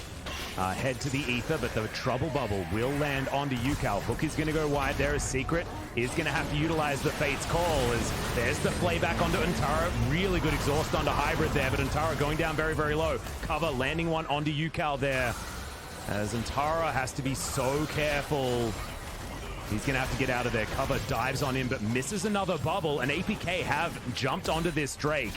head to the ether, but the Trouble Bubble will land onto Yukal. Hook is going to go wide there as Secret is going to have to utilize the Fate's Call as there's the playback onto Antara. Really good exhaust onto Hybrid there, but Antara going down very, very low. Cover landing one onto Yukal there as Antara has to be so careful. He's going to have to get out of there. Cover dives on him, but misses another bubble, and APK have jumped onto this Drake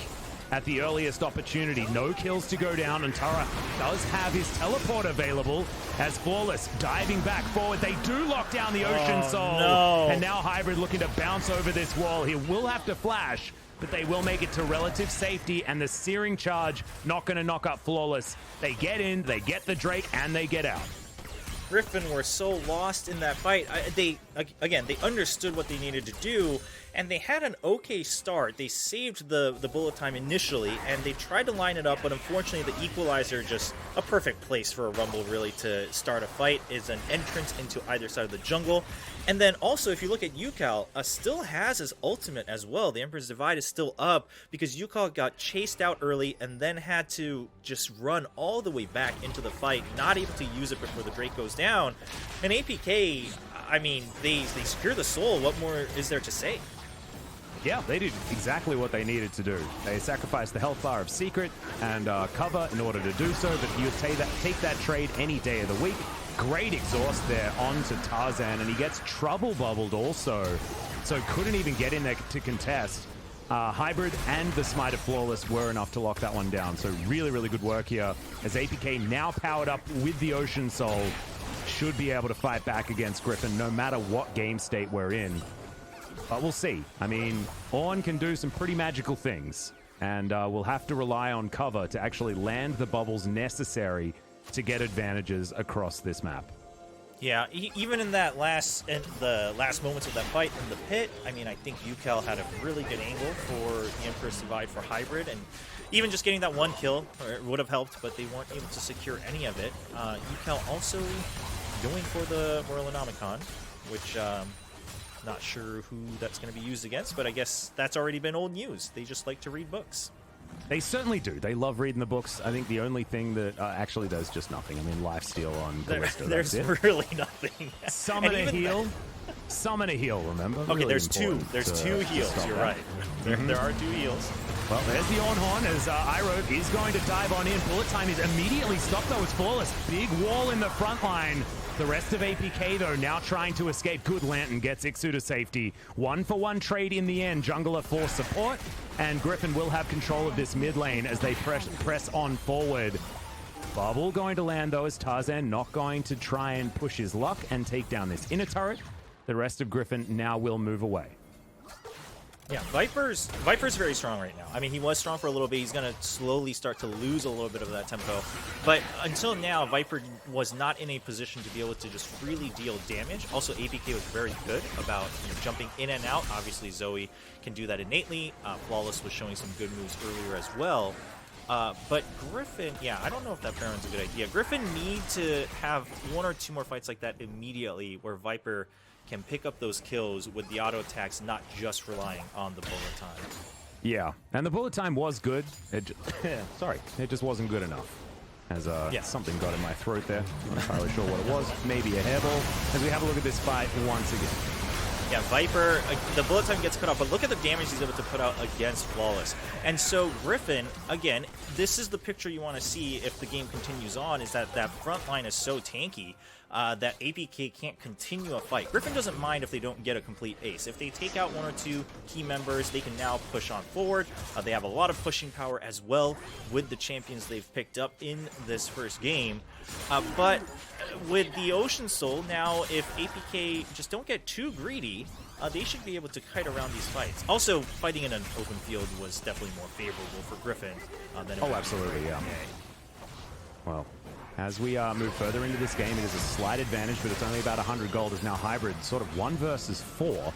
at the earliest opportunity. No kills to go down, and Tara does have his teleport available as Flawless diving back forward. They do lock down the Ocean Soul. No. And now Hybrid looking to bounce over this wall. He will have to flash, but they will make it to relative safety, and the Searing Charge not going to knock up Flawless. They get in, they get the Drake, and they get out. Griffin were so lost in that fight. They understood what they needed to do, and they had an okay start. They saved the bullet time initially, and they tried to line it up, but unfortunately the equalizer, just a perfect place for a Rumble really to start a fight, is an entrance into either side of the jungle. And then also, if you look at Yukal, still has his ultimate as well. The Emperor's Divide is still up because Yukal got chased out early and then had to just run all the way back into the fight, not able to use it before the Drake goes down. And APK, I mean, they secure the soul. What more is there to say? Yeah, they did exactly what they needed to do. They sacrificed the health bar of Secret and Cover in order to do so, but you take that trade any day of the week. Great exhaust there onto Tarzan, and he gets trouble bubbled also, so couldn't even get in there to contest. Hybrid and the Smite of Flawless were enough to lock that one down, so really, really good work here as APK now powered up with the Ocean Soul should be able to fight back against Griffin no matter what game state we're in. But we'll see. I mean, Ornn can do some pretty magical things, and we'll have to rely on Cover to actually land the bubbles necessary to get advantages across this map. Yeah, even in that the last moments of that fight in the pit, I mean, I think Yukal had a really good angle for the Emperor's Divide for Hybrid, and even just getting that one kill would have helped, but they weren't able to secure any of it. Yukal also going for the Morellonomicon, which not sure who that's going to be used against, but I guess that's already been old news. They just like to read books. They certainly do. They love reading the books. I think the only thing that actually does just nothing. I mean, lifesteal on Callisto. There's really nothing. Summon a heal. Summon a heal, remember? Okay, really there's two. There's two heals. You're right. There are two heals. Well, there's the Ornn as Iroh is going to dive on in. Bullet time is immediately stopped, though. It's Flawless. Big wall in the front line. The rest of APK, though, now trying to escape. Good Lantern gets Ixu to safety. 1-for-1 trade in the end. Jungler for support. And Griffin will have control of this mid lane as they press on forward. Bubble going to land, though, as Tarzan not going to try and push his luck and take down this inner turret. The rest of Griffin now will move away. Yeah, Viper's very strong right now. I mean, he was strong for a little bit. He's going to slowly start to lose a little bit of that tempo. But until now, Viper was not in a position to be able to just freely deal damage. Also, APK was very good about jumping in and out. Obviously, Zoe can do that innately. Flawless was showing some good moves earlier as well. But Griffin, yeah, I don't know if that Baron's a good idea. Griffin need to have one or two more fights like that immediately where Viper can pick up those kills with the auto attacks, not just relying on the bullet time. Yeah, and the bullet time was good. Sorry, it just wasn't good enough. As something got in my throat there. I'm not entirely sure what it was. Maybe a hairball. As we have a look at this fight once again. Yeah, Viper, the bullet time gets cut off, but look at the damage he's able to put out against Flawless. And so Griffin, again, this is the picture you want to see if the game continues on, is that that front line is so tanky that APK can't continue a fight. Griffin doesn't mind if they don't get a complete ace. If they take out 1 or 2 key members, they can now push on forward. They have a lot of pushing power as well with the champions they've picked up in this first game. But with the Ocean Soul, now if APK just don't get too greedy, they should be able to kite around these fights. Also, fighting in an open field was definitely more favorable for Griffin than Oh, absolutely, yeah. Well, as we move further into this game, it is a slight advantage, but it's only about 100 gold as now Hybrid sort of 1 versus 4.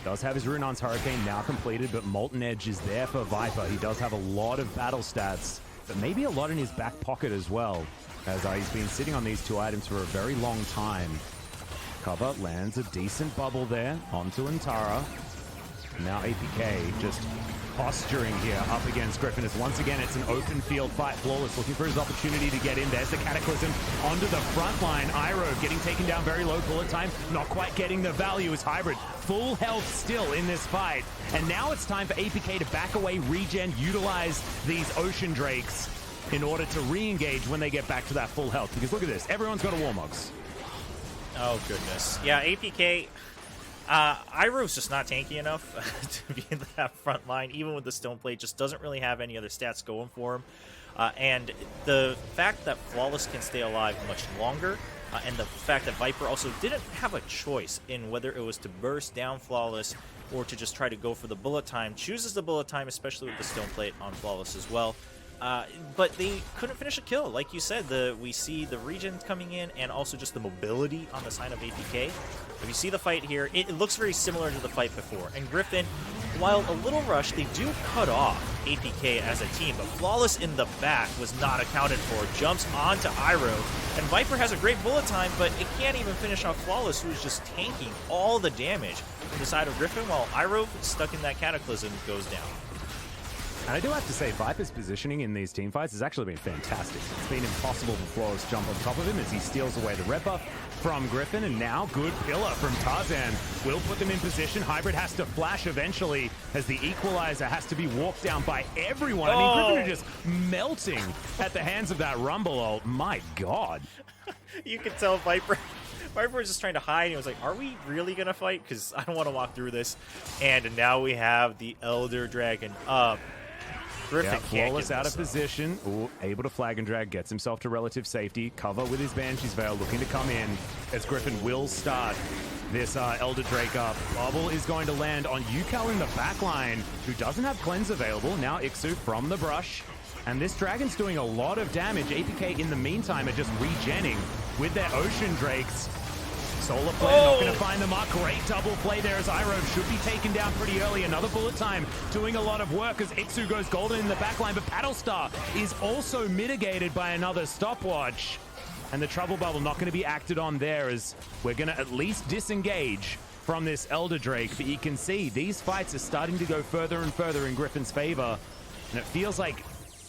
Does have his Runon's Hurricane now completed, but Molten Edge is there for Viper. He does have a lot of battle stats, but maybe a lot in his back pocket as well, as he's been sitting on these 2 items for a very long time. Cover lands a decent bubble there onto Antara. Now APK just posturing here up against Griffin as once again it's an open field fight. Flawless looking for his opportunity to get in. There's the Cataclysm onto the front line. Iroh getting taken down very low bullet time. Not quite getting the value as Hybrid. Full health still in this fight. And now it's time for APK to back away, regen, utilize these Ocean Drakes in order to re-engage when they get back to that full health. Because look at this, everyone's got a Warmogs. Oh, goodness. Yeah, APK... Iroh's just not tanky enough to be in that front line, even with the Stone Plate, just doesn't really have any other stats going for him. And the fact that Flawless can stay alive much longer, and the fact that Viper also didn't have a choice in whether it was to burst down Flawless or to just try to go for the bullet time, chooses the bullet time, especially with the Stone Plate on Flawless as well. But they couldn't finish a kill. Like you said, we see the regen coming in and also just the mobility on the side of APK. If you see the fight here, it looks very similar to the fight before. And Griffin, while a little rushed, they do cut off APK as a team, but Flawless in the back was not accounted for. Jumps onto Iroh, and Viper has a great bullet time, but it can't even finish off Flawless, who's just tanking all the damage from the side of Griffin, while Iroh, stuck in that Cataclysm, goes down. And I do have to say, Viper's positioning in these teamfights has actually been fantastic. It's been impossible for Flawless to jump on top of him as he steals away the red buff from Griffin, and now good pillar from Tarzan will put them in position. Hybrid has to flash eventually as the equalizer has to be walked down by everyone. I mean, Griffin are just melting at the hands of that Rumble ult. My God. You can tell Viper was just trying to hide. He was like, are we really going to fight? Because I don't want to walk through this. And now we have the Elder Dragon up. Griffin Flawless out of position. Ooh, able to flag and drag, gets himself to relative safety. Cover with his Banshee's Veil, looking to come in as Griffin will start this Elder Drake up. Bubble is going to land on Yukal in the backline, who doesn't have Cleanse available. Now Ixu from the brush. And this Dragon's doing a lot of damage. APK in the meantime are just regenning with their Ocean Drakes. Solar Flare not going to find the mark. Great double play there as Iroh should be taken down pretty early. Another bullet time doing a lot of work as Ixu goes golden in the backline. But Battlestar is also mitigated by another stopwatch. And the Trouble Bubble not going to be acted on there as we're going to at least disengage from this Elder Drake. But you can see these fights are starting to go further and further in Griffin's favor. And it feels like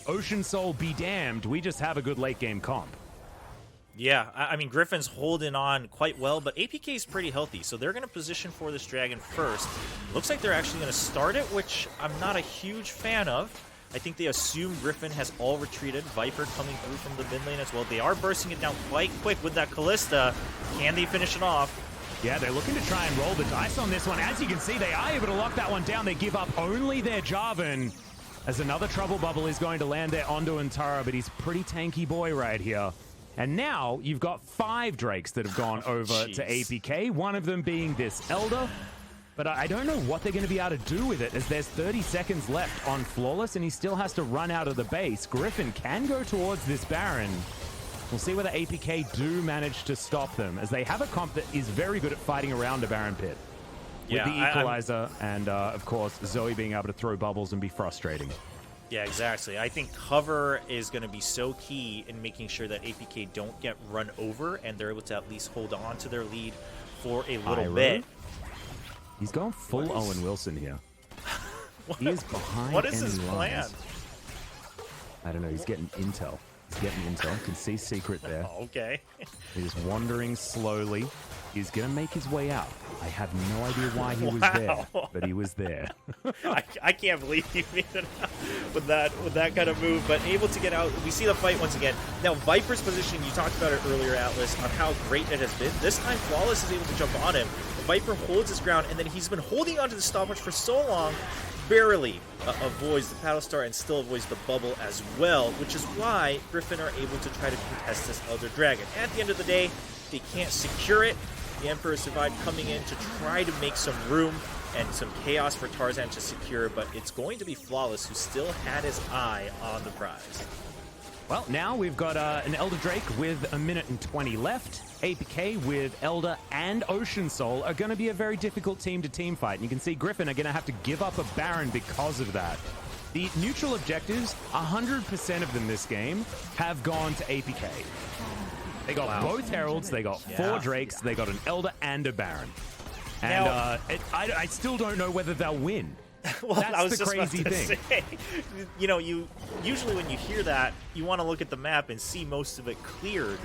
Ocean Soul be damned. We just have a good late game comp. Yeah, I mean, Griffin's holding on quite well, but APK is pretty healthy, so they're going to position for this Dragon first. Looks like they're actually going to start it, which I'm not a huge fan of. I think they assume Griffin has all retreated. Viper coming through from the mid lane as well. They are bursting it down quite quick with that Callista. Can they finish it off? Yeah, they're looking to try and roll the dice on this one. As you can see, they are able to lock that one down. They give up only their Jarvan, as another Trouble Bubble is going to land there onto Antara, but he's a pretty tanky boy right here. And now you've got 5 Drakes that have gone over to APK, one of them being this Elder. But I don't know what they're going to be able to do with it, as there's 30 seconds left on Flawless, and he still has to run out of the base. Griffin can go towards this Baron. We'll see whether APK do manage to stop them, as they have a comp that is very good at fighting around a Baron pit. With the Equalizer and, of course, Zoe being able to throw bubbles and be frustrating. Yeah, exactly. I think cover is going to be so key in making sure that APK don't get run over and they're able to at least hold on to their lead for a little bit. He's going full Owen Wilson here. He is behind. What is his plan? I don't know. He's getting intel. He's getting intel. You can see secret there. Okay. He's wandering slowly. is going to make his way out. I have no idea why he was there, but he was there. I can't believe he made it out with that kind of move, but able to get out. We see the fight once again. Now, Viper's positioning, you talked about it earlier, Atlas, on how great it has been. This time, Flawless is able to jump on him. Viper holds his ground, and then he's been holding onto the stopwatch for so long, barely avoids the paddle star and still avoids the bubble as well, which is why Griffin are able to try to contest this Elder Dragon. At the end of the day, they can't secure it. The Emperor survived coming in to try to make some room and some chaos for Tarzan to secure, but it's going to be Flawless who still had his eye on the prize. Well, now we've got an Elder Drake with 1 minute and 20 left. APK with Elder and Ocean Soul are going to be a very difficult team to team fight. And you can see Griffin are going to have to give up a Baron because of that. The neutral objectives, 100% of them this game, have gone to APK. They got both Heralds, they got 4 Drakes, they got an Elder and a Baron. And now, I still don't know whether they'll win. Well, that's the crazy thing. Say, you know, you usually when you hear that, you want to look at the map and see most of it cleared.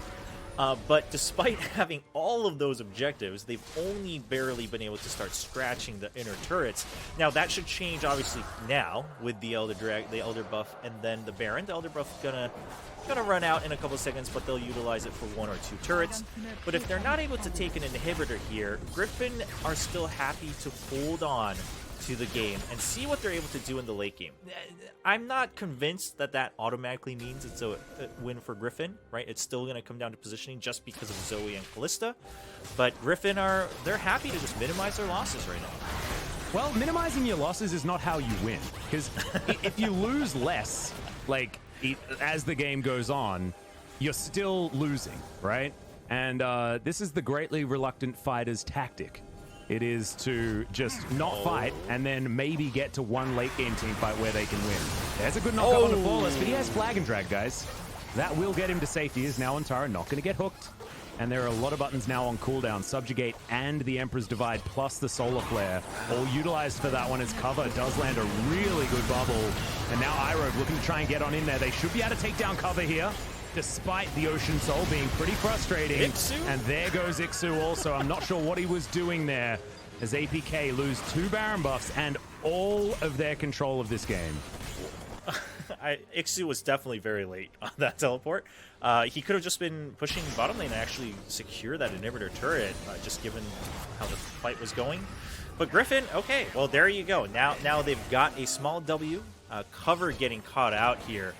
But despite having all of those objectives, they've only barely been able to start scratching the inner turrets. Now that should change, obviously, now with the Elder buff, and then the Baron. The Elder buff gonna run out in a couple seconds, but they'll utilize it for 1 or 2 turrets. But if they're not able to take an inhibitor here, Griffin are still happy to hold on to the game and see what they're able to do in the late game. I'm not convinced that that automatically means it's a win for Griffin, right? It's still going to come down to positioning just because of Zoe and Callista, but Griffin they're happy to just minimize their losses right now. Well, minimizing your losses is not how you win, because if you lose less, like as the game goes on, you're still losing, right? And this is the greatly reluctant fighter's tactic. It is to just not fight and then maybe get to one late game team fight where they can win. There's a good knockup on the Flawless, but he has Flag and Drag, guys. That will get him to safety. He is now on Tara, not going to get hooked. And there are a lot of buttons now on cooldown. Subjugate and the Emperor's Divide plus the Solar Flare all utilized for that one as cover. Does land a really good bubble. And now Iroh looking to try and get on in there. They should be able to take down cover here, despite the Ocean Soul being pretty frustrating. Ixu? And there goes Ixu also. I'm not sure what he was doing there as APK lose 2 Baron buffs and all of their control of this game. Ixu was definitely very late on that teleport. He could have just been pushing bottom lane and actually secure that inhibitor turret, just given how the fight was going. But Griffin, okay, well, there you go. Now they've got a small W. Cover getting caught out here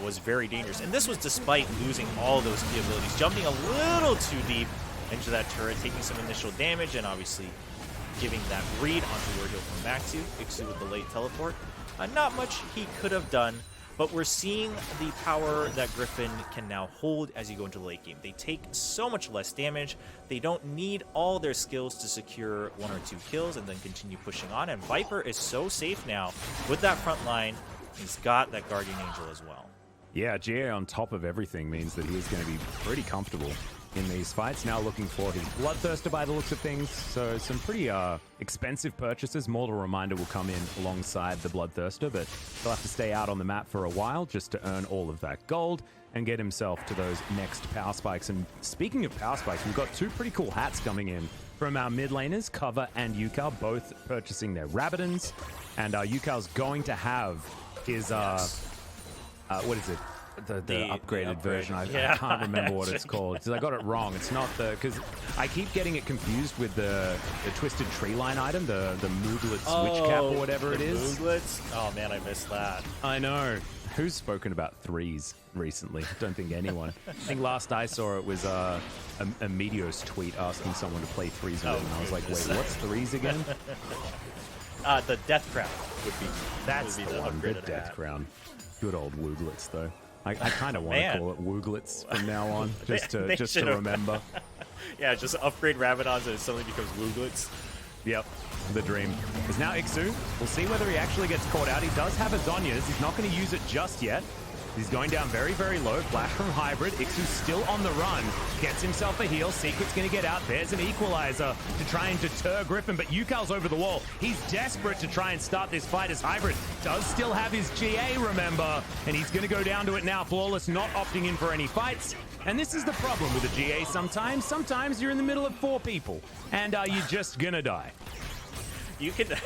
was very dangerous. And this was despite losing all those key abilities, jumping a little too deep into that turret, taking some initial damage, and obviously giving that read onto where he'll come back to. Ixu with the late teleport. Not much he could have done, but we're seeing the power that Griffin can now hold as you go into the late game. They take so much less damage. They don't need all their skills to secure 1 or 2 kills and then continue pushing on. And Viper is so safe now with that front line. He's got that Guardian Angel as well. Yeah, GA on top of everything means that he is going to be pretty comfortable in these fights. Now looking for his Bloodthirster by the looks of things. So some pretty expensive purchases. Mortal Reminder will come in alongside the Bloodthirster, but he'll have to stay out on the map for a while just to earn all of that gold and get himself to those next power spikes. And speaking of power spikes, we've got 2 pretty cool hats coming in from our mid laners, Cover and Yukar, both purchasing their Rabadons. And Yukar's going to have his, what is it? The upgraded version. I can't remember what it's called. I got it wrong. It's not the... Because I keep getting it confused with the Twisted Tree Line item, the Mooglet Switch Cap or whatever it is. Mooglets? Oh, man, I missed that. I know. Who's spoken about threes recently? I don't think anyone. I think last I saw it was a Meteos tweet asking someone to play threes with it, and I was like, wait, what's threes again? The Death Crown would be... That's would be the one, the upgraded Death hat. Crown. Good old Wooglets, though. I kind of want to call it Wooglets from now on, just to remember. Yeah, just upgrade Rabadons and it suddenly becomes Wooglets. Yep, the dream. Because now Ixu, we'll see whether he actually gets caught out. He does have a Zhonya's. He's not going to use it just yet. He's going down very, very low. Flash from Hybrid. Ixu's still on the run. Gets himself a heal. Secret's going to get out. There's an equalizer to try and deter Griffin, but Yukal's over the wall. He's desperate to try and start this fight as Hybrid does still have his GA, remember, and he's going to go down to it now. Flawless not opting in for any fights. And this is the problem with a GA sometimes. Sometimes you're in the middle of 4 people, and you're just going to die. You could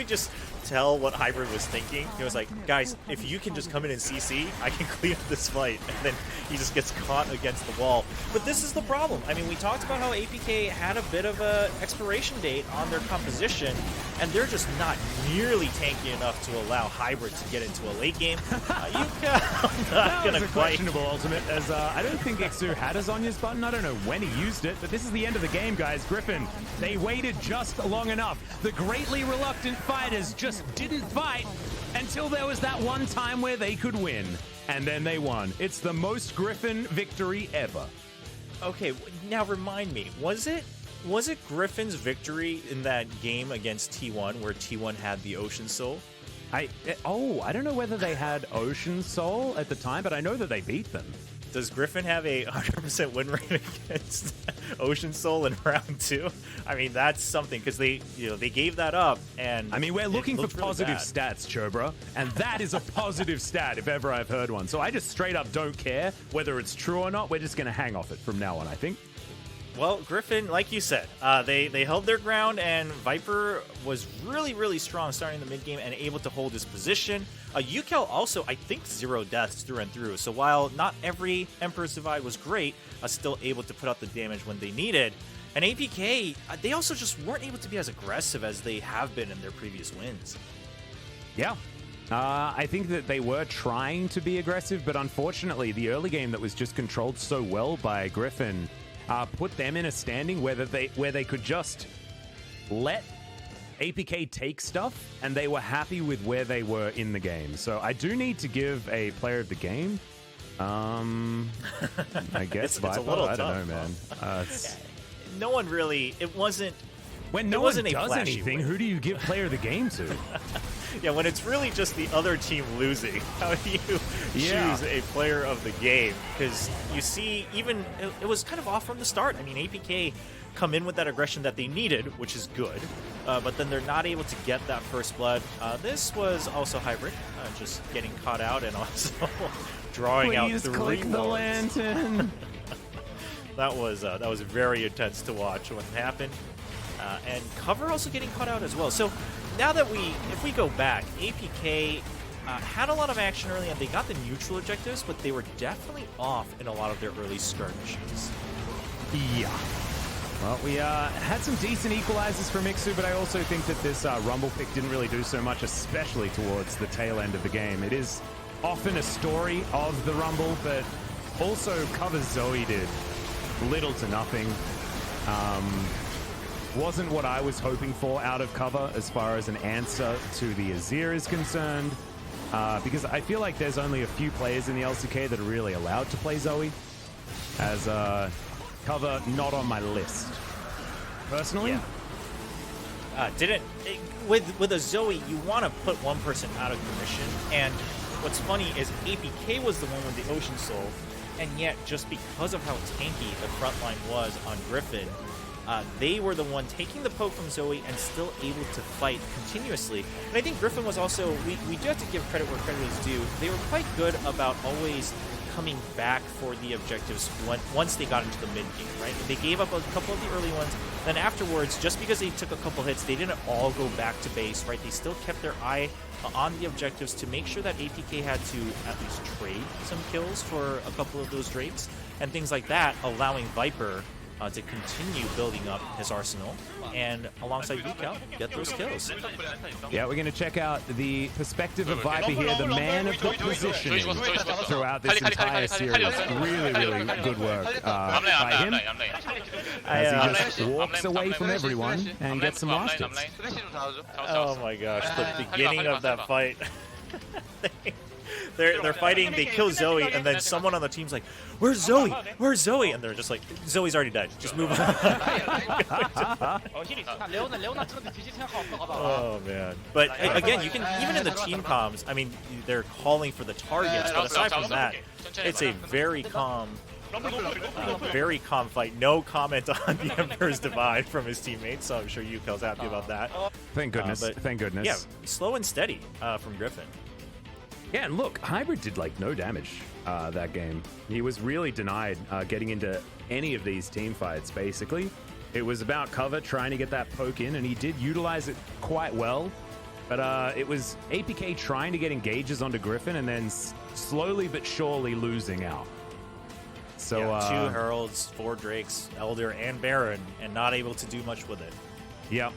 just tell what Hybrid was thinking. He was like, guys, if you can just come in and CC, I can clean up this fight. And then he just gets caught against the wall. But this is the problem. I mean, we talked about how APK had a bit of a expiration date on their composition, and they're just not nearly tanky enough to allow Hybrid to get into a late game. That was a questionable ultimate, as I don't think Ixu had a Zhonya's button. I don't know when he used it, but this is the end of the game, guys. Griffin, they waited just long enough. The greatly reluctant fighters just didn't fight until there was that one time where they could win, and then they won. It's the most Griffin victory ever. Okay, now remind me, was it Griffin's victory in that game against T1 where T1 had the Ocean Soul? I don't know whether they had Ocean Soul at the time, but I know that they beat them. Does Griffin have a 100% win rate against Ocean Soul in round 2? I mean, that's something, because they gave that up, and I mean, we're looking for positive stats, Chobra, and that is a positive stat if ever I've heard one. So I just straight up don't care whether it's true or not. We're just going to hang off it from now on, I think. Well, Griffin, like you said, they held their ground, and Viper was really, really strong starting the mid-game and able to hold his position. Yukal also, I think, 0 deaths through and through. So while not every Emperor's Divide was great, still able to put out the damage when they needed. And APK, they also just weren't able to be as aggressive as they have been in their previous wins. Yeah. I think that they were trying to be aggressive, but unfortunately, the early game that was just controlled so well by Griffin put them in a standing where they could just let APK take stuff, and they were happy with where they were in the game. So I do need to give a player of the game. I guess it's a little I tough, don't know, man. No one really. It wasn't. When no one does anything, who do you give player of the game to? Yeah, when it's really just the other team losing, how do you choose a player of the game? Because you see, even it was kind of off from the start. I mean, APK come in with that aggression that they needed, which is good, but then they're not able to get that first blood. This was also Hybrid, just getting caught out and also drawing out 3 click the lantern. That was very intense to watch when it happened. And Cover also getting caught out as well. So now that if we go back, APK had a lot of action early on. They got the neutral objectives, but they were definitely off in a lot of their early skirmishes. Yeah. Well, we had some decent equalizers from Ixu, but I also think that this Rumble pick didn't really do so much, especially towards the tail end of the game. It is often a story of the Rumble, but also Cover Zoe did little to nothing. Wasn't what I was hoping for out of Cover as far as an answer to the Azir is concerned, because I feel like there's only a few players in the LCK that are really allowed to play Zoe, as Cover not on my list. Personally? Yeah. With a Zoe, you want to put one person out of commission, and what's funny is APK was the one with the Ocean Soul, and yet just because of how tanky the front line was on Griffin, they were the one taking the poke from Zoe and still able to fight continuously. And I think Griffin was also, we do have to give credit where credit is due. They were quite good about always coming back for the objectives once they got into the mid-game, right? They gave up a couple of the early ones. Then afterwards, just because they took a couple hits, they didn't all go back to base, right? They still kept their eye on the objectives to make sure that APK had to at least trade some kills for a couple of those Drakes and things like that, allowing Viper to continue building up his arsenal, and alongside Yukal, get those kills. Yeah, we're going to check out the perspective of Viper here, the man of the positioning throughout this entire series. Really, really good work by him, as he just walks away from everyone and gets some last hits. Oh my gosh, the beginning of that fight. they're fighting. They kill Zoe, and then someone on the team's like, "Where's Zoe? Where's Zoe?" And they're just like, "Zoe's already died. Just move on." Oh man! But again, you can even in the team comms. I mean, they're calling for the targets, but aside from that, it's a very calm fight. No comment on the Emperor's Divide from his teammates, so I'm sure Yukel's happy about that. Thank goodness. Thank goodness. Yeah, slow and steady from Griffin. Yeah, and look, Hybrid did like no damage that game. He was really denied getting into any of these team fights, basically. It was about cover, trying to get that poke in, and he did utilize it quite well. But it was APK trying to get engages onto Griffin and then slowly but surely losing out. So yeah, 2 Heralds, 4 Drakes, Elder, and Baron, and not able to do much with it. Yep.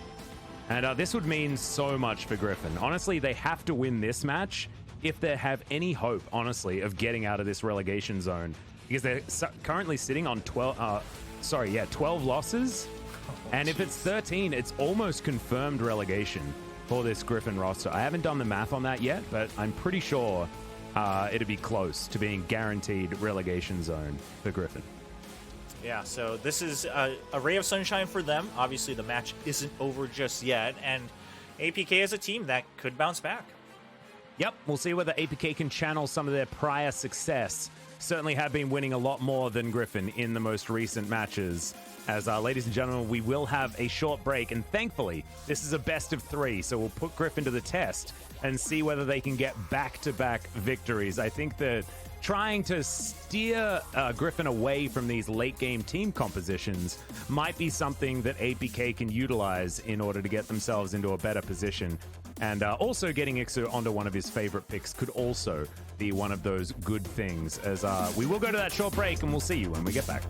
And this would mean so much for Griffin. Honestly, they have to win this match if they have any hope, honestly, of getting out of this relegation zone. Because they're currently sitting on 12 losses. And if it's 13, it's almost confirmed relegation for this Griffin roster. I haven't done the math on that yet, but I'm pretty sure it'd be close to being guaranteed relegation zone for Griffin. Yeah, so this is a ray of sunshine for them. Obviously, the match isn't over just yet, and APK is a team that could bounce back. Yep, we'll see whether APK can channel some of their prior success. Certainly have been winning a lot more than Griffin in the most recent matches. As ladies and gentlemen, we will have a short break, and thankfully, this is a best of 3, so we'll put Griffin to the test and see whether they can get back-to-back victories. I think that trying to steer Griffin away from these late-game team compositions might be something that APK can utilize in order to get themselves into a better position. And also getting Ixu onto one of his favorite picks could also be one of those good things. As we will go to that short break, and we'll see you when we get back.